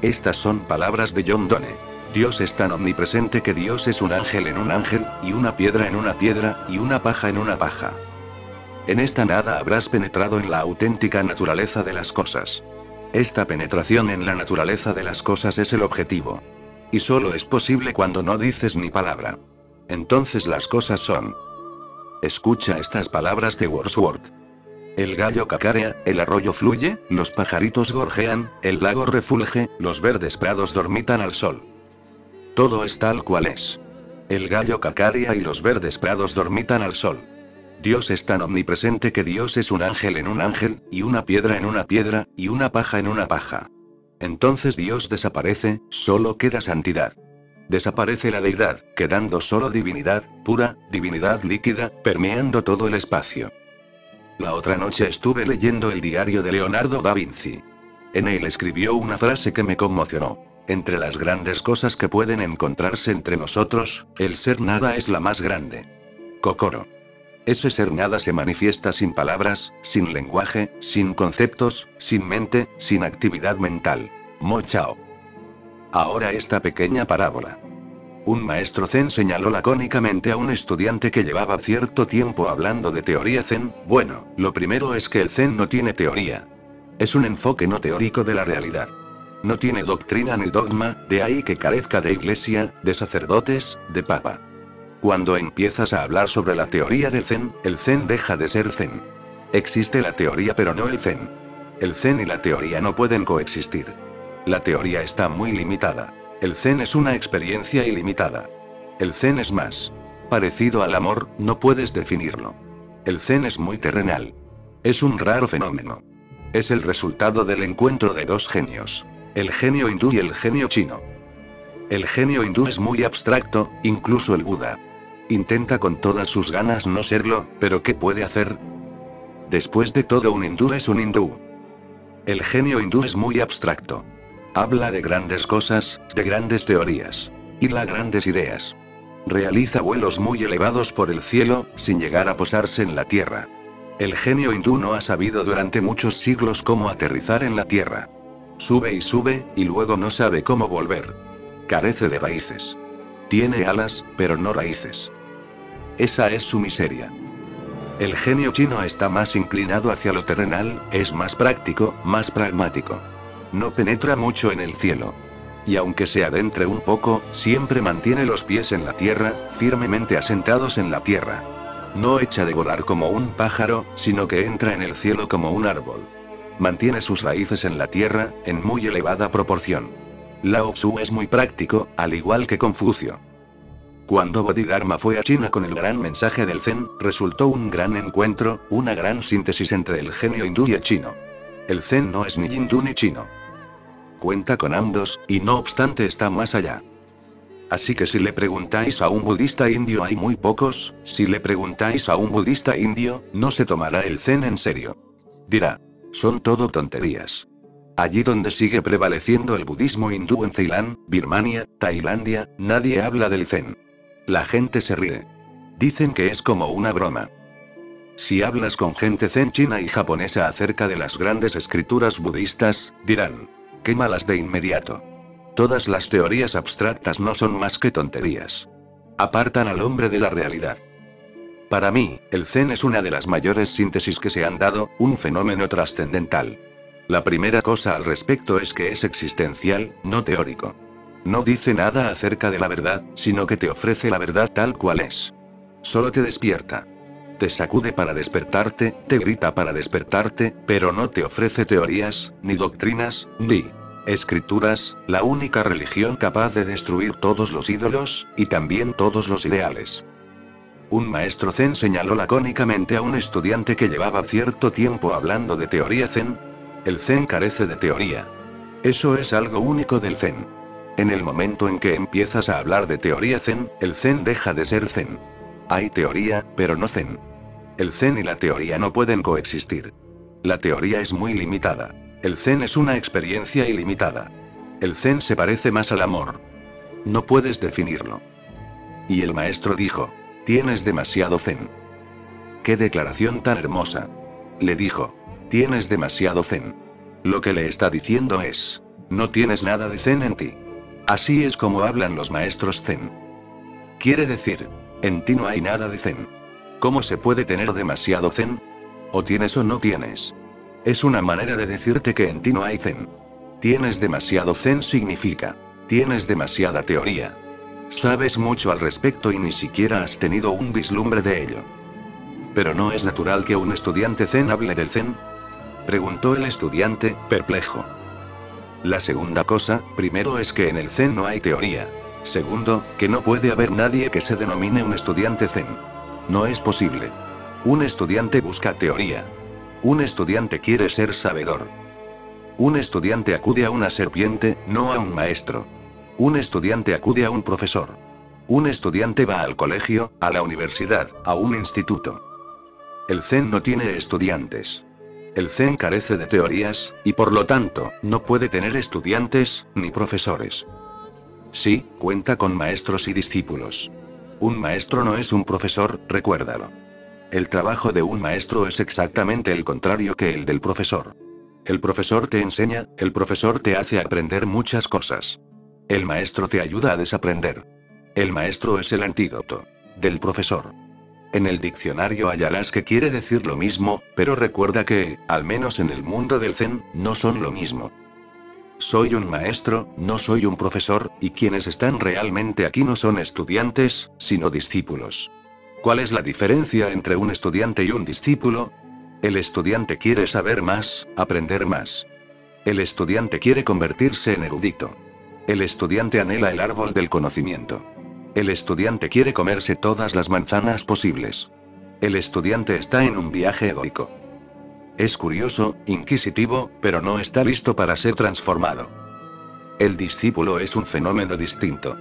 Estas son palabras de John Donne. Dios es tan omnipresente que Dios es un ángel en un ángel, y una piedra en una piedra, y una paja en una paja. En esta nada habrás penetrado en la auténtica naturaleza de las cosas. Esta penetración en la naturaleza de las cosas es el objetivo. Y solo es posible cuando no dices ni palabra. Entonces las cosas son. Escucha estas palabras de Wordsworth. El gallo cacarea, el arroyo fluye, los pajaritos gorjean, el lago refulge, los verdes prados dormitan al sol. Todo es tal cual es. El gallo cacarea y los verdes prados dormitan al sol. Dios es tan omnipresente que Dios es un ángel en un ángel, y una piedra en una piedra, y una paja en una paja. Entonces Dios desaparece, solo queda santidad. Desaparece la deidad, quedando solo divinidad, pura, divinidad líquida, permeando todo el espacio. La otra noche estuve leyendo el diario de Leonardo da Vinci. En él escribió una frase que me conmocionó. Entre las grandes cosas que pueden encontrarse entre nosotros, el ser nada es la más grande. Kokoro. Ese ser nada se manifiesta sin palabras, sin lenguaje, sin conceptos, sin mente, sin actividad mental. Mo Chao. Ahora esta pequeña parábola. Un maestro zen señaló lacónicamente a un estudiante que llevaba cierto tiempo hablando de teoría zen. Bueno, lo primero es que el zen no tiene teoría. Es un enfoque no teórico de la realidad. No tiene doctrina ni dogma, de ahí que carezca de iglesia, de sacerdotes, de papa. Cuando empiezas a hablar sobre la teoría del zen, el zen deja de ser zen. Existe la teoría pero no el zen. El zen y la teoría no pueden coexistir. La teoría está muy limitada. El zen es una experiencia ilimitada. El zen es más parecido al amor, no puedes definirlo. El zen es muy terrenal. Es un raro fenómeno. Es el resultado del encuentro de dos genios. El genio hindú y el genio chino. El genio hindú es muy abstracto, incluso el Buda. Intenta con todas sus ganas no serlo, pero ¿qué puede hacer? Después de todo, un hindú es un hindú. El genio hindú es muy abstracto. Habla de grandes cosas, de grandes teorías. Y las grandes ideas. Realiza vuelos muy elevados por el cielo, sin llegar a posarse en la tierra. El genio hindú no ha sabido durante muchos siglos cómo aterrizar en la tierra. Sube, y luego no sabe cómo volver. Carece de raíces. Tiene alas, pero no raíces. Esa es su miseria. El genio chino está más inclinado hacia lo terrenal, es más práctico, más pragmático. No penetra mucho en el cielo. Y aunque se adentre un poco, siempre mantiene los pies en la tierra, firmemente asentados en la tierra. No echa de volar como un pájaro, sino que entra en el cielo como un árbol. Mantiene sus raíces en la tierra, en muy elevada proporción. Lao Tzu es muy práctico, al igual que Confucio. Cuando Bodhidharma fue a China con el gran mensaje del Zen, resultó un gran encuentro, una gran síntesis entre el genio hindú y el chino. El Zen no es ni hindú ni chino. Cuenta con ambos, y no obstante está más allá. Así que si le preguntáis a un budista indio, hay muy pocos, si le preguntáis a un budista indio, no se tomará el Zen en serio. Dirá, son todo tonterías. Allí donde sigue prevaleciendo el budismo hindú en Ceilán, Birmania, Tailandia, nadie habla del Zen. La gente se ríe. Dicen que es como una broma. Si hablas con gente zen china y japonesa acerca de las grandes escrituras budistas, dirán, quémalas de inmediato. Todas las teorías abstractas no son más que tonterías. Apartan al hombre de la realidad. Para mí, el Zen es una de las mayores síntesis que se han dado, un fenómeno trascendental. La primera cosa al respecto es que es existencial, no teórico. No dice nada acerca de la verdad, sino que te ofrece la verdad tal cual es. Solo te despierta. Te sacude para despertarte, te grita para despertarte, pero no te ofrece teorías, ni doctrinas, ni escrituras, la única religión capaz de destruir todos los ídolos, y también todos los ideales. Un maestro zen señaló lacónicamente a un estudiante que llevaba cierto tiempo hablando de teoría zen. El zen carece de teoría. Eso es algo único del zen. En el momento en que empiezas a hablar de teoría zen, el zen deja de ser zen. Hay teoría, pero no zen. El zen y la teoría no pueden coexistir. La teoría es muy limitada. El zen es una experiencia ilimitada. El zen se parece más al amor. No puedes definirlo. Y el maestro dijo: tienes demasiado zen. ¡Qué declaración tan hermosa! Le dijo: tienes demasiado zen. Lo que le está diciendo es: no tienes nada de zen en ti. Así es como hablan los maestros zen. Quiere decir, en ti no hay nada de zen. ¿Cómo se puede tener demasiado zen? O tienes o no tienes. Es una manera de decirte que en ti no hay zen. Tienes demasiado zen significa: tienes demasiada teoría. Sabes mucho al respecto y ni siquiera has tenido un vislumbre de ello. ¿Pero no es natural que un estudiante zen hable del zen?, preguntó el estudiante, perplejo. La segunda cosa, primero, es que en el zen no hay teoría. Segundo, que no puede haber nadie que se denomine un estudiante zen. No es posible. Un estudiante busca teoría. Un estudiante quiere ser sabedor. Un estudiante acude a una serpiente, no a un maestro. Un estudiante acude a un profesor. Un estudiante va al colegio, a la universidad, a un instituto. El zen no tiene estudiantes. El zen carece de teorías, y por lo tanto, no puede tener estudiantes, ni profesores. Sí, cuenta con maestros y discípulos. Un maestro no es un profesor, recuérdalo. El trabajo de un maestro es exactamente el contrario que el del profesor. El profesor te enseña, el profesor te hace aprender muchas cosas. El maestro te ayuda a desaprender. El maestro es el antídoto del profesor. En el diccionario hallarás que quiere decir lo mismo, pero recuerda que, al menos en el mundo del zen, no son lo mismo. Soy un maestro, no soy un profesor, y quienes están realmente aquí no son estudiantes, sino discípulos. ¿Cuál es la diferencia entre un estudiante y un discípulo? El estudiante quiere saber más, aprender más. El estudiante quiere convertirse en erudito. El estudiante anhela el árbol del conocimiento. El estudiante quiere comerse todas las manzanas posibles. El estudiante está en un viaje egoico. Es curioso, inquisitivo, pero no está listo para ser transformado. El discípulo es un fenómeno distinto.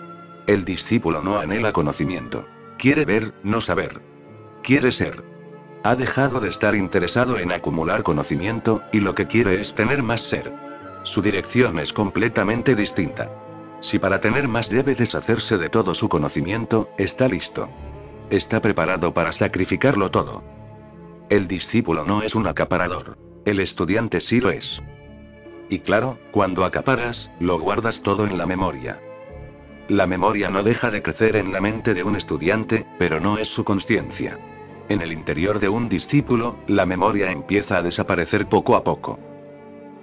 El discípulo no anhela conocimiento. Quiere ver, no saber. Quiere ser. Ha dejado de estar interesado en acumular conocimiento, y lo que quiere es tener más ser. Su dirección es completamente distinta. Si para tener más debe deshacerse de todo su conocimiento, está listo. Está preparado para sacrificarlo todo. El discípulo no es un acaparador. El estudiante sí lo es. Y claro, cuando acaparas, lo guardas todo en la memoria. La memoria no deja de crecer en la mente de un estudiante, pero no es su consciencia. En el interior de un discípulo, la memoria empieza a desaparecer poco a poco.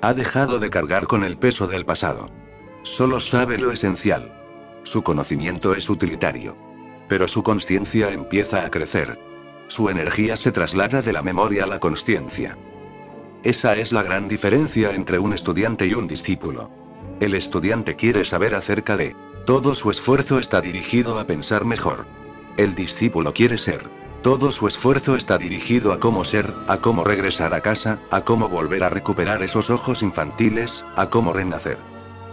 Ha dejado de cargar con el peso del pasado. Solo sabe lo esencial. Su conocimiento es utilitario. Pero su consciencia empieza a crecer. Su energía se traslada de la memoria a la consciencia. Esa es la gran diferencia entre un estudiante y un discípulo. El estudiante quiere saber acerca de. Todo su esfuerzo está dirigido a pensar mejor. El discípulo quiere ser. Todo su esfuerzo está dirigido a cómo ser, a cómo regresar a casa, a cómo volver a recuperar esos ojos infantiles, a cómo renacer.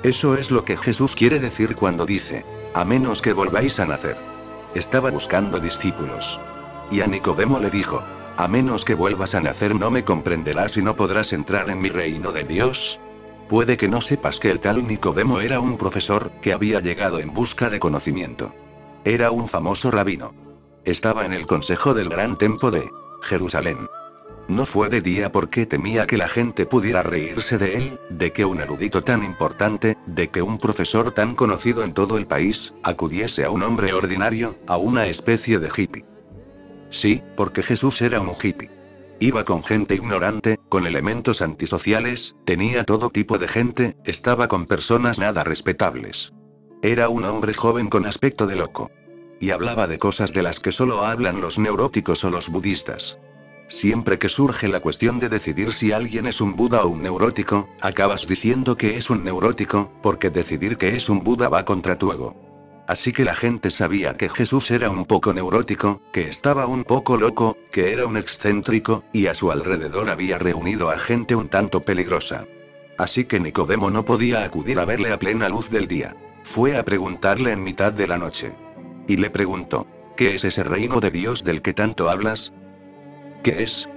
Eso es lo que Jesús quiere decir cuando dice: a menos que volváis a nacer. Estaba buscando discípulos. Y a Nicodemo le dijo: a menos que vuelvas a nacer no me comprenderás y no podrás entrar en mi reino de Dios. Puede que no sepas que el tal Nicodemo era un profesor, que había llegado en busca de conocimiento. Era un famoso rabino. Estaba en el consejo del gran templo de Jerusalén. No fue de día porque temía que la gente pudiera reírse de él, de que un erudito tan importante, de que un profesor tan conocido en todo el país, acudiese a un hombre ordinario, a una especie de hippie. Sí, porque Jesús era un hippie. Iba con gente ignorante, con elementos antisociales, tenía todo tipo de gente, estaba con personas nada respetables. Era un hombre joven con aspecto de loco. Y hablaba de cosas de las que solo hablan los neuróticos o los budistas. Siempre que surge la cuestión de decidir si alguien es un Buda o un neurótico, acabas diciendo que es un neurótico, porque decidir que es un Buda va contra tu ego. Así que la gente sabía que Jesús era un poco neurótico, que estaba un poco loco, que era un excéntrico, y a su alrededor había reunido a gente un tanto peligrosa. Así que Nicodemo no podía acudir a verle a plena luz del día. fue a preguntarle en mitad de la noche. Y le preguntó: ¿qué es ese reino de Dios del que tanto hablas? ¿Qué es?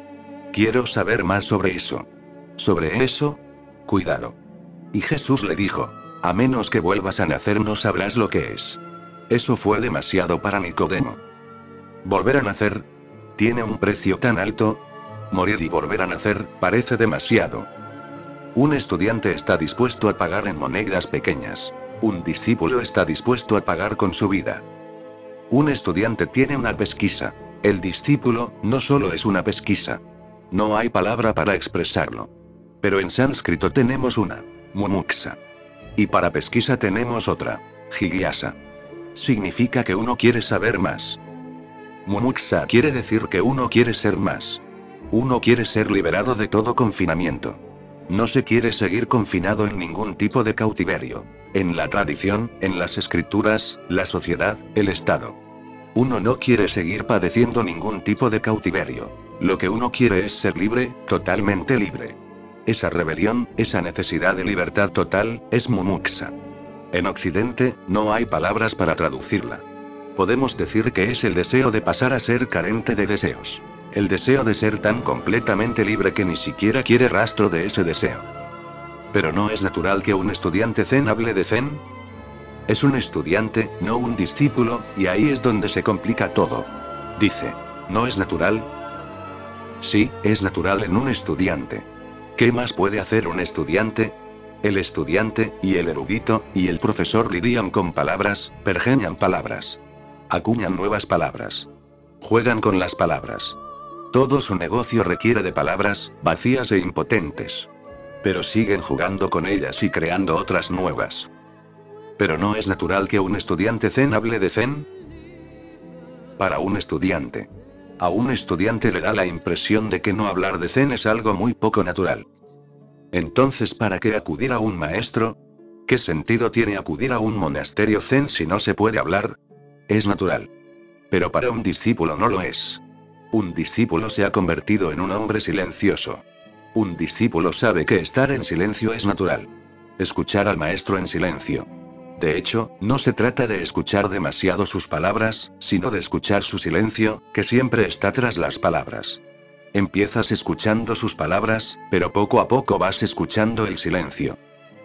Quiero saber más sobre eso. ¿Sobre eso? Cuidado. Y Jesús le dijo: a menos que vuelvas a nacer no sabrás lo que es. Eso fue demasiado para Nicodemo. ¿Volver a nacer? ¿Tiene un precio tan alto? Morir y volver a nacer parece demasiado. Un estudiante está dispuesto a pagar en monedas pequeñas. Un discípulo está dispuesto a pagar con su vida. Un estudiante tiene una pesquisa. El discípulo no solo es una pesquisa. No hay palabra para expresarlo. Pero en sánscrito tenemos una, mumuksa. Y para pesquisa tenemos otra, jigyasa. Significa que uno quiere saber más. Mumuksa quiere decir que uno quiere ser más. Uno quiere ser liberado de todo confinamiento. No se quiere seguir confinado en ningún tipo de cautiverio. En la tradición, en las escrituras, la sociedad, el Estado. Uno no quiere seguir padeciendo ningún tipo de cautiverio. Lo que uno quiere es ser libre, totalmente libre. Esa rebelión, esa necesidad de libertad total, es mumuksa. En Occidente, no hay palabras para traducirla. Podemos decir que es el deseo de pasar a ser carente de deseos. El deseo de ser tan completamente libre que ni siquiera quiere rastro de ese deseo. Pero ¿no es natural que un estudiante zen hable de zen? Es un estudiante, no un discípulo, y ahí es donde se complica todo. Dice: ¿no es natural? Sí, es natural en un estudiante. ¿Qué más puede hacer un estudiante? El estudiante, y el erudito, y el profesor lidian con palabras, pergeñan palabras. Acuñan nuevas palabras. Juegan con las palabras. Todo su negocio requiere de palabras, vacías e impotentes. Pero siguen jugando con ellas y creando otras nuevas. ¿Pero no es natural que un estudiante zen hable de zen? Para un estudiante. A un estudiante le da la impresión de que no hablar de zen es algo muy poco natural. Entonces, ¿para qué acudir a un maestro? ¿Qué sentido tiene acudir a un monasterio zen si no se puede hablar? Es natural. Pero para un discípulo no lo es. Un discípulo se ha convertido en un hombre silencioso. Un discípulo sabe que estar en silencio es natural. Escuchar al maestro en silencio. De hecho, no se trata de escuchar demasiado sus palabras, sino de escuchar su silencio, que siempre está tras las palabras. Empiezas escuchando sus palabras, pero poco a poco vas escuchando el silencio.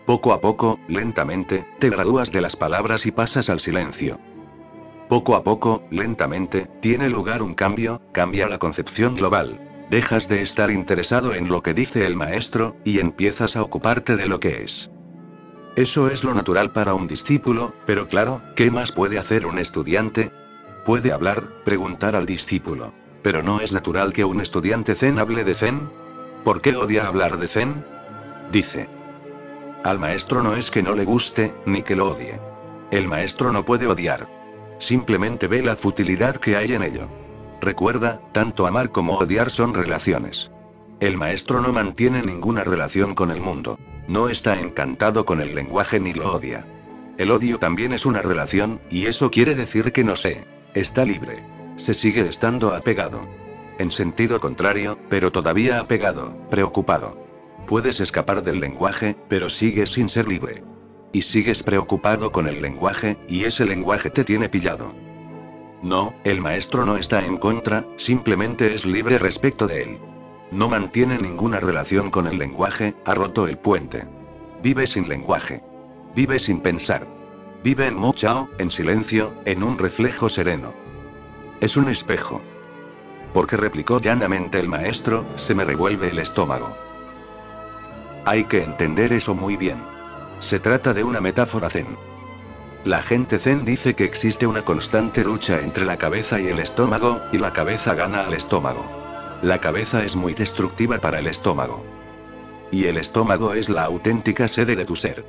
Poco a poco, lentamente, te gradúas de las palabras y pasas al silencio. Poco a poco, lentamente, tiene lugar un cambio, cambia la concepción global. Dejas de estar interesado en lo que dice el maestro, y empiezas a ocuparte de lo que es. Eso es lo natural para un discípulo, pero claro, ¿qué más puede hacer un estudiante? Puede hablar, preguntar al discípulo. ¿Pero no es natural que un estudiante zen hable de zen? ¿Por qué odia hablar de zen? Dice. Al maestro no es que no le guste, ni que lo odie. El maestro no puede odiar. Simplemente ve la futilidad que hay en ello. Recuerda, tanto amar como odiar son relaciones. El maestro no mantiene ninguna relación con el mundo. No está encantado con el lenguaje ni lo odia. El odio también es una relación, y eso quiere decir que no está libre. Se sigue estando apegado. En sentido contrario, pero todavía apegado, preocupado. Puedes escapar del lenguaje, pero sigues sin ser libre. Y sigues preocupado con el lenguaje, y ese lenguaje te tiene pillado. No, el maestro no está en contra, simplemente es libre respecto de él. No mantiene ninguna relación con el lenguaje, ha roto el puente. Vive sin lenguaje. Vive sin pensar. Vive en Mo Chao, en silencio, en un reflejo sereno. Es un espejo. Porque replicó llanamente el maestro, se me revuelve el estómago. Hay que entender eso muy bien. Se trata de una metáfora zen. La gente zen dice que existe una constante lucha entre la cabeza y el estómago, y la cabeza gana al estómago. La cabeza es muy destructiva para el estómago. Y el estómago es la auténtica sede de tu ser.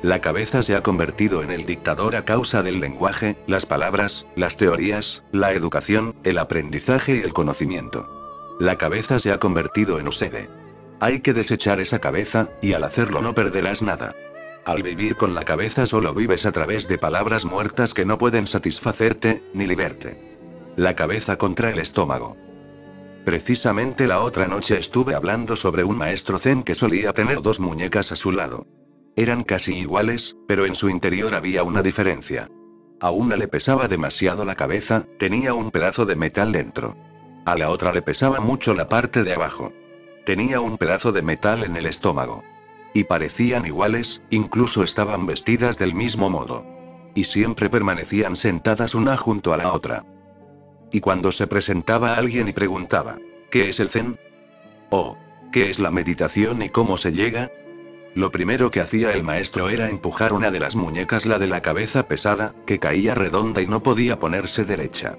La cabeza se ha convertido en el dictador a causa del lenguaje, las palabras, las teorías, la educación, el aprendizaje y el conocimiento. La cabeza se ha convertido en sede. Hay que desechar esa cabeza, y al hacerlo no perderás nada. Al vivir con la cabeza solo vives a través de palabras muertas que no pueden satisfacerte, ni liberarte. La cabeza contra el estómago. Precisamente la otra noche estuve hablando sobre un maestro zen que solía tener dos muñecas a su lado. Eran casi iguales, pero en su interior había una diferencia. A una le pesaba demasiado la cabeza, tenía un pedazo de metal dentro. A la otra le pesaba mucho la parte de abajo. Tenía un pedazo de metal en el estómago. Y parecían iguales, incluso estaban vestidas del mismo modo. Y siempre permanecían sentadas una junto a la otra. Y cuando se presentaba alguien y preguntaba, ¿qué es el Zen? ¿O qué es la meditación y cómo se llega? Lo primero que hacía el maestro era empujar una de las muñecas, la de la cabeza pesada, que caía redonda y no podía ponerse derecha.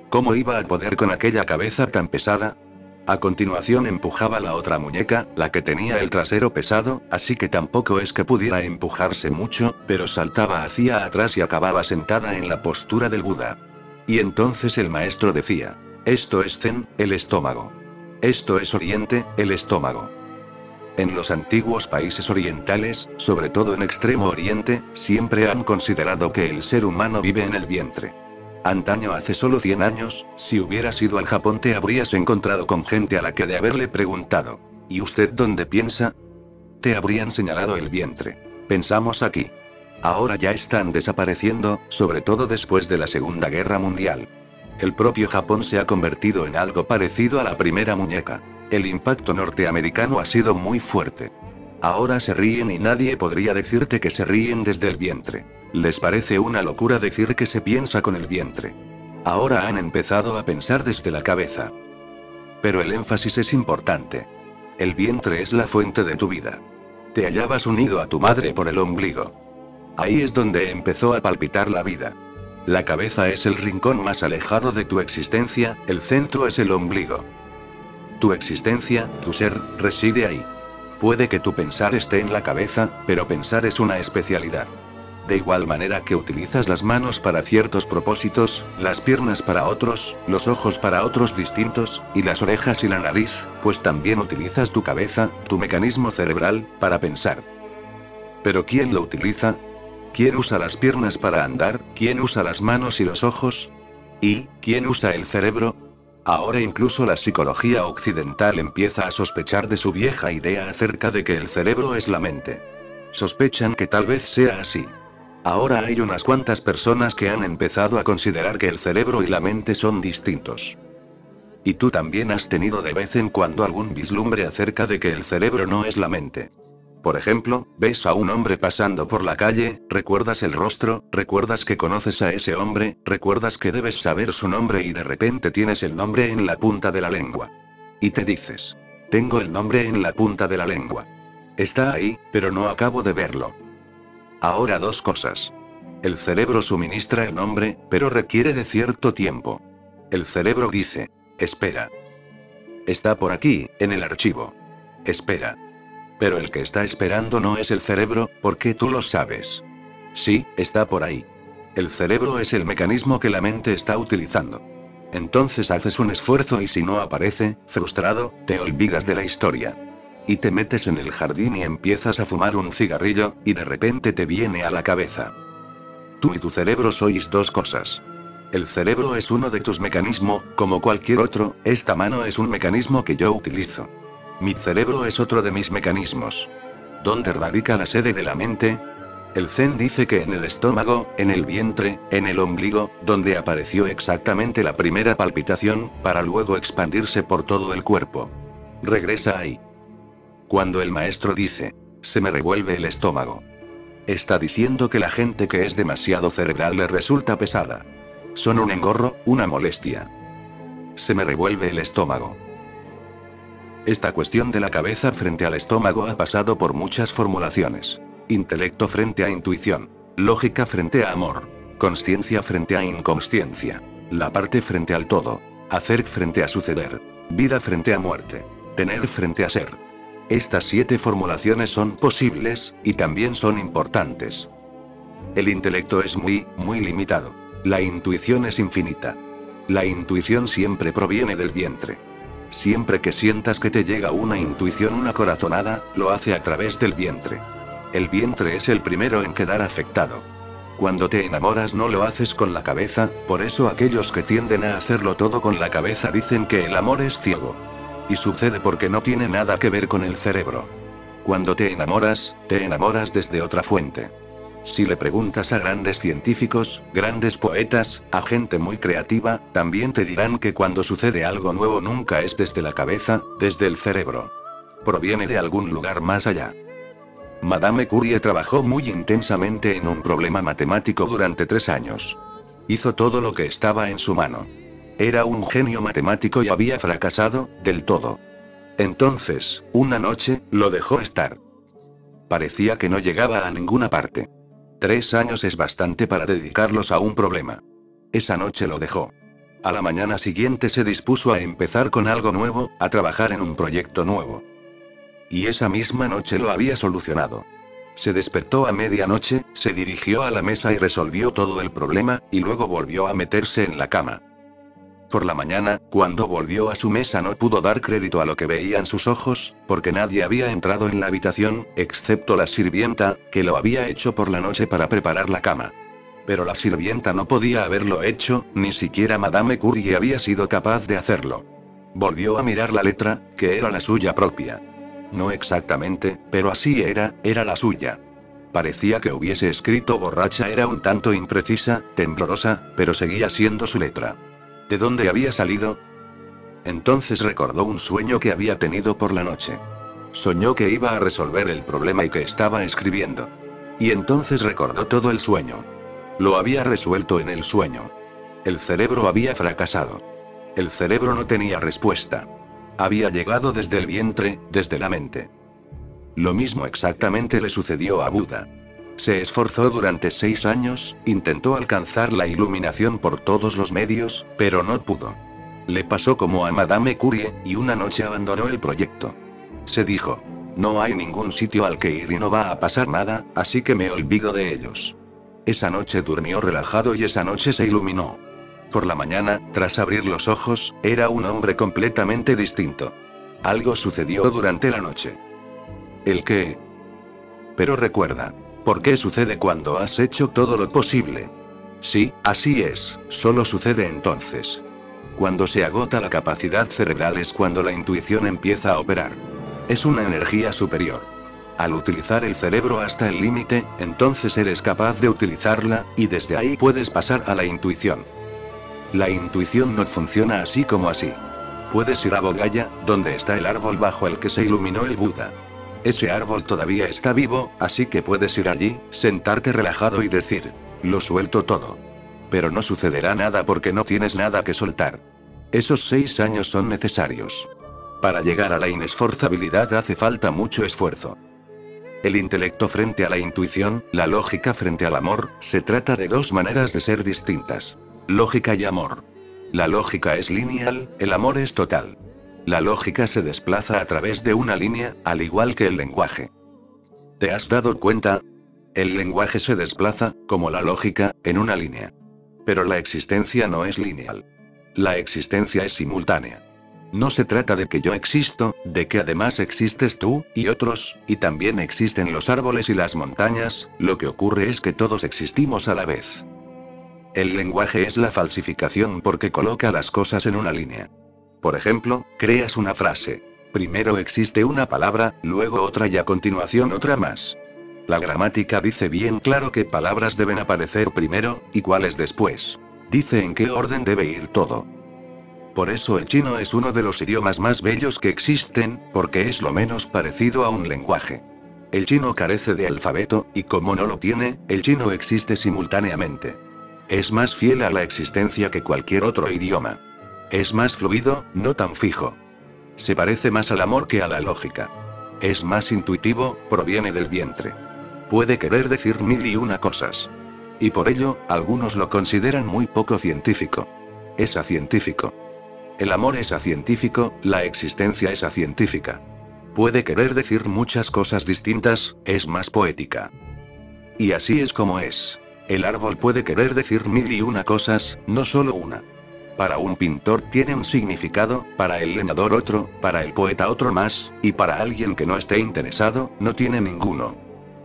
¿Cómo iba a poder con aquella cabeza tan pesada? A continuación empujaba la otra muñeca, la que tenía el trasero pesado, así que tampoco es que pudiera empujarse mucho, pero saltaba hacia atrás y acababa sentada en la postura del Buda. Y entonces el maestro decía, esto es Zen, el estómago. Esto es Oriente, el estómago. En los antiguos países orientales, sobre todo en Extremo Oriente, siempre han considerado que el ser humano vive en el vientre. Antaño, hace solo 100 años, si hubieras ido al Japón te habrías encontrado con gente a la que de haberle preguntado, ¿y usted dónde piensa? Te habrían señalado el vientre. Pensamos aquí. Ahora ya están desapareciendo, sobre todo después de la Segunda Guerra Mundial. El propio Japón se ha convertido en algo parecido a la primera muñeca. El impacto norteamericano ha sido muy fuerte. Ahora se ríen y nadie podría decirte que se ríen desde el vientre. Les parece una locura decir que se piensa con el vientre. Ahora han empezado a pensar desde la cabeza. Pero el énfasis es importante. El vientre es la fuente de tu vida. Te hallabas unido a tu madre por el ombligo. Ahí es donde empezó a palpitar la vida. La cabeza es el rincón más alejado de tu existencia, el centro es el ombligo. Tu existencia, tu ser, reside ahí. Puede que tu pensar esté en la cabeza, pero pensar es una especialidad. De igual manera que utilizas las manos para ciertos propósitos, las piernas para otros, los ojos para otros distintos, y las orejas y la nariz, pues también utilizas tu cabeza, tu mecanismo cerebral, para pensar. ¿Pero quién lo utiliza? ¿Quién usa las piernas para andar? ¿Quién usa las manos y los ojos? ¿Y quién usa el cerebro? Ahora incluso la psicología occidental empieza a sospechar de su vieja idea acerca de que el cerebro es la mente. Sospechan que tal vez sea así. Ahora hay unas cuantas personas que han empezado a considerar que el cerebro y la mente son distintos. Y tú también has tenido de vez en cuando algún vislumbre acerca de que el cerebro no es la mente. Por ejemplo, ves a un hombre pasando por la calle, recuerdas el rostro, recuerdas que conoces a ese hombre, recuerdas que debes saber su nombre y de repente tienes el nombre en la punta de la lengua. Y te dices, tengo el nombre en la punta de la lengua. Está ahí, pero no acabo de verlo. Ahora dos cosas. El cerebro suministra el nombre, pero requiere de cierto tiempo. El cerebro dice, espera. Está por aquí, en el archivo. Espera. Pero el que está esperando no es el cerebro, porque tú lo sabes. Sí, está por ahí. El cerebro es el mecanismo que la mente está utilizando. Entonces haces un esfuerzo y si no aparece, frustrado, te olvidas de la historia. Y te metes en el jardín y empiezas a fumar un cigarrillo, y de repente te viene a la cabeza. Tú y tu cerebro sois dos cosas. El cerebro es uno de tus mecanismos, como cualquier otro, esta mano es un mecanismo que yo utilizo. Mi cerebro es otro de mis mecanismos. ¿Dónde radica la sede de la mente? El Zen dice que en el estómago, en el vientre, en el ombligo, donde apareció exactamente la primera palpitación, para luego expandirse por todo el cuerpo. Regresa ahí. Cuando el maestro dice, se me revuelve el estómago. Está diciendo que la gente que es demasiado cerebral le resulta pesada. Son un engorro, una molestia. Se me revuelve el estómago. Esta cuestión de la cabeza frente al estómago ha pasado por muchas formulaciones. Intelecto frente a intuición. Lógica frente a amor. Consciencia frente a inconsciencia. La parte frente al todo. Hacer frente a suceder. Vida frente a muerte. Tener frente a ser. Estas 7 formulaciones son posibles, y también son importantes. El intelecto es muy limitado. La intuición es infinita. La intuición siempre proviene del vientre. Siempre que sientas que te llega una intuición, una corazonada, lo hace a través del vientre. El vientre es el primero en quedar afectado. Cuando te enamoras no lo haces con la cabeza, por eso aquellos que tienden a hacerlo todo con la cabeza dicen que el amor es ciego. Y sucede porque no tiene nada que ver con el cerebro. Cuando te enamoras desde otra fuente. Si le preguntas a grandes científicos, grandes poetas, a gente muy creativa, también te dirán que cuando sucede algo nuevo nunca es desde la cabeza, desde el cerebro. Proviene de algún lugar más allá. Madame Curie trabajó muy intensamente en un problema matemático durante 3 años. Hizo todo lo que estaba en su mano. Era un genio matemático y había fracasado, del todo. Entonces, una noche, lo dejó estar. Parecía que no llegaba a ninguna parte. 3 años es bastante para dedicarlos a un problema. Esa noche lo dejó. A la mañana siguiente se dispuso a empezar con algo nuevo, a trabajar en un proyecto nuevo. Y esa misma noche lo había solucionado. Se despertó a medianoche, se dirigió a la mesa y resolvió todo el problema, y luego volvió a meterse en la cama. Por la mañana, cuando volvió a su mesa no pudo dar crédito a lo que veían sus ojos, porque nadie había entrado en la habitación, excepto la sirvienta, que lo había hecho por la noche para preparar la cama. Pero la sirvienta no podía haberlo hecho, ni siquiera Madame Curie había sido capaz de hacerlo. Volvió a mirar la letra, que era la suya propia. No exactamente, pero así era la suya. Parecía que hubiese escrito borracha, era un tanto imprecisa, temblorosa, pero seguía siendo su letra. ¿De dónde había salido? Entonces recordó un sueño que había tenido por la noche. Soñó que iba a resolver el problema y que estaba escribiendo. Y entonces recordó todo el sueño. Lo había resuelto en el sueño. El cerebro había fracasado. El cerebro no tenía respuesta. Había llegado desde el vientre, desde la mente. Lo mismo exactamente le sucedió a Buda. Se esforzó durante 6 años, intentó alcanzar la iluminación por todos los medios, pero no pudo. Le pasó como a Madame Curie, y una noche abandonó el proyecto. Se dijo: no hay ningún sitio al que ir y no va a pasar nada, así que me olvido de ellos. Esa noche durmió relajado y esa noche se iluminó. Por la mañana, tras abrir los ojos, era un hombre completamente distinto. Algo sucedió durante la noche. ¿El qué? Pero recuerda. ¿Por qué sucede cuando has hecho todo lo posible? Sí, así es, solo sucede entonces. Cuando se agota la capacidad cerebral es cuando la intuición empieza a operar. Es una energía superior. Al utilizar el cerebro hasta el límite, entonces eres capaz de utilizarla, y desde ahí puedes pasar a la intuición. La intuición no funciona así como así. Puedes ir a Bodhgaya, donde está el árbol bajo el que se iluminó el Buda. Ese árbol todavía está vivo, así que puedes ir allí, sentarte relajado y decir: lo suelto todo. Pero no sucederá nada porque no tienes nada que soltar. Esos 6 años son necesarios. Para llegar a la inesforzabilidad hace falta mucho esfuerzo. El intelecto frente a la intuición, la lógica frente al amor, se trata de 2 maneras de ser distintas. Lógica y amor. La lógica es lineal, el amor es total. La lógica se desplaza a través de una línea, al igual que el lenguaje. ¿Te has dado cuenta? El lenguaje se desplaza, como la lógica, en una línea. Pero la existencia no es lineal. La existencia es simultánea. No se trata de que yo existo, de que además existes tú, y otros, y también existen los árboles y las montañas, lo que ocurre es que todos existimos a la vez. El lenguaje es la falsificación porque coloca las cosas en una línea. Por ejemplo, creas una frase. Primero existe una palabra, luego otra y a continuación otra más. La gramática dice bien claro qué palabras deben aparecer primero, y cuáles después. Dice en qué orden debe ir todo. Por eso el chino es uno de los idiomas más bellos que existen, porque es lo menos parecido a un lenguaje. El chino carece de alfabeto, y como no lo tiene, el chino existe simultáneamente. Es más fiel a la existencia que cualquier otro idioma. Es más fluido, no tan fijo. Se parece más al amor que a la lógica. Es más intuitivo, proviene del vientre. Puede querer decir 1001 cosas. Y por ello, algunos lo consideran muy poco científico. Es acientífico. El amor es acientífico, la existencia es acientífica. Puede querer decir muchas cosas distintas, es más poética. Y así es como es. El árbol puede querer decir 1001 cosas, no solo una. Para un pintor tiene un significado, para el leñador otro, para el poeta otro más, y para alguien que no esté interesado, no tiene ninguno.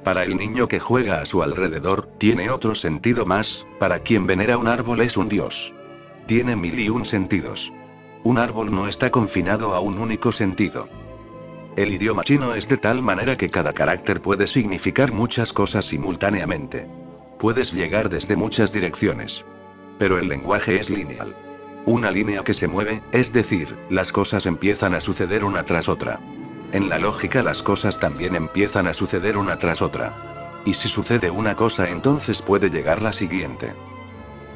Para el niño que juega a su alrededor, tiene otro sentido más, para quien venera un árbol es un dios. Tiene 1001 sentidos. Un árbol no está confinado a un único sentido. El idioma chino es de tal manera que cada carácter puede significar muchas cosas simultáneamente. Puedes llegar desde muchas direcciones. Pero el lenguaje es lineal. Una línea que se mueve, es decir, las cosas empiezan a suceder una tras otra. En la lógica las cosas también empiezan a suceder una tras otra. Y si sucede una cosa, entonces puede llegar la siguiente.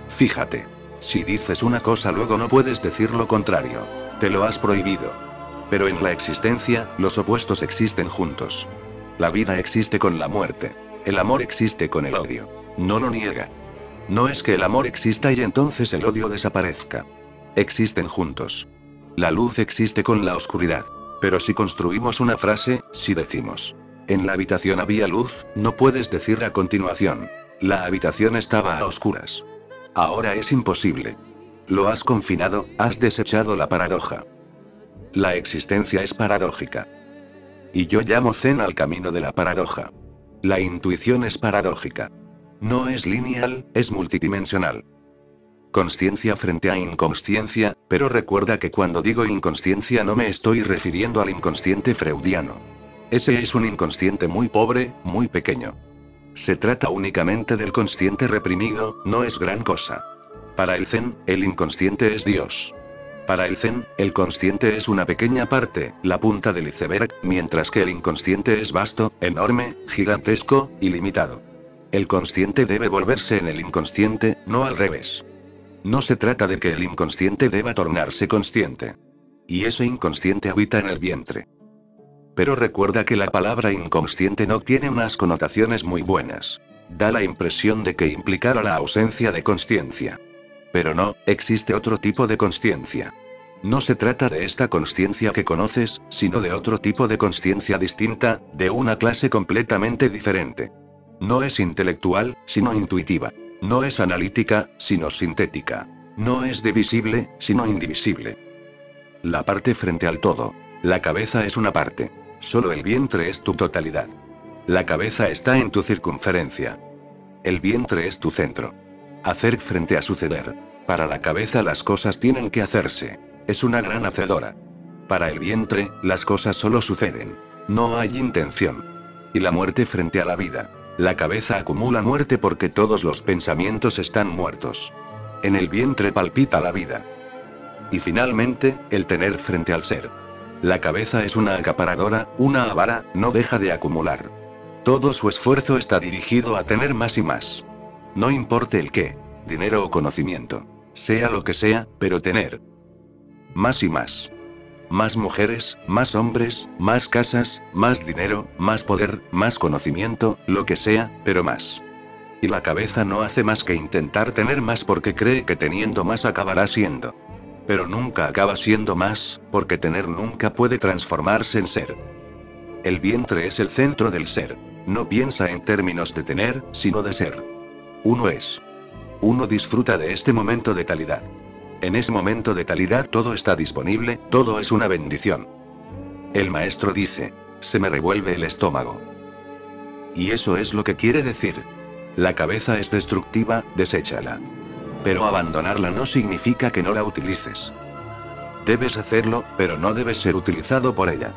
Fíjate. Si dices una cosa luego no puedes decir lo contrario. Te lo has prohibido. Pero en la existencia, los opuestos existen juntos. La vida existe con la muerte. El amor existe con el odio. No lo niega. No es que el amor exista y entonces el odio desaparezca. Existen juntos. La luz existe con la oscuridad. Pero si construimos una frase, si decimos, en la habitación había luz, no puedes decir a continuación, la habitación estaba a oscuras. Ahora es imposible. Lo has confinado, has desechado la paradoja. La existencia es paradójica. Y yo llamo Zen al camino de la paradoja. La intuición es paradójica. No es lineal, es multidimensional. Consciencia frente a inconsciencia, pero recuerda que cuando digo inconsciencia no me estoy refiriendo al inconsciente freudiano. Ese es un inconsciente muy pobre, muy pequeño. Se trata únicamente del consciente reprimido, no es gran cosa. Para el Zen, el inconsciente es Dios. Para el Zen, el consciente es una pequeña parte, la punta del iceberg, mientras que el inconsciente es vasto, enorme, gigantesco, ilimitado. El consciente debe volverse en el inconsciente, no al revés. No se trata de que el inconsciente deba tornarse consciente. Y ese inconsciente habita en el vientre. Pero recuerda que la palabra inconsciente no tiene unas connotaciones muy buenas. Da la impresión de que implicara la ausencia de consciencia. Pero no, existe otro tipo de consciencia. No se trata de esta consciencia que conoces, sino de otro tipo de consciencia distinta, de una clase completamente diferente. No es intelectual, sino intuitiva. No es analítica, sino sintética. No es divisible, sino indivisible. La parte frente al todo. La cabeza es una parte. Solo el vientre es tu totalidad. La cabeza está en tu circunferencia. El vientre es tu centro. Hacer frente a suceder. Para la cabeza las cosas tienen que hacerse. Es una gran hacedora. Para el vientre, las cosas solo suceden. No hay intención. Y la muerte frente a la vida. La cabeza acumula muerte porque todos los pensamientos están muertos. En el vientre palpita la vida. Y finalmente, el tener frente al ser. La cabeza es una acaparadora, una avara, no deja de acumular. Todo su esfuerzo está dirigido a tener más y más. No importe el qué, dinero o conocimiento. Sea lo que sea, pero tener. Más y más. Más mujeres, más hombres, más casas, más dinero, más poder, más conocimiento, lo que sea, pero más. Y la cabeza no hace más que intentar tener más porque cree que teniendo más acabará siendo. Pero nunca acaba siendo más, porque tener nunca puede transformarse en ser. El vientre es el centro del ser. No piensa en términos de tener, sino de ser. Uno es. Uno disfruta de este momento de talidad. En ese momento de talidad todo está disponible, todo es una bendición. El maestro dice, se me revuelve el estómago. Y eso es lo que quiere decir. La cabeza es destructiva, deséchala. Pero abandonarla no significa que no la utilices. Debes hacerlo, pero no debes ser utilizado por ella.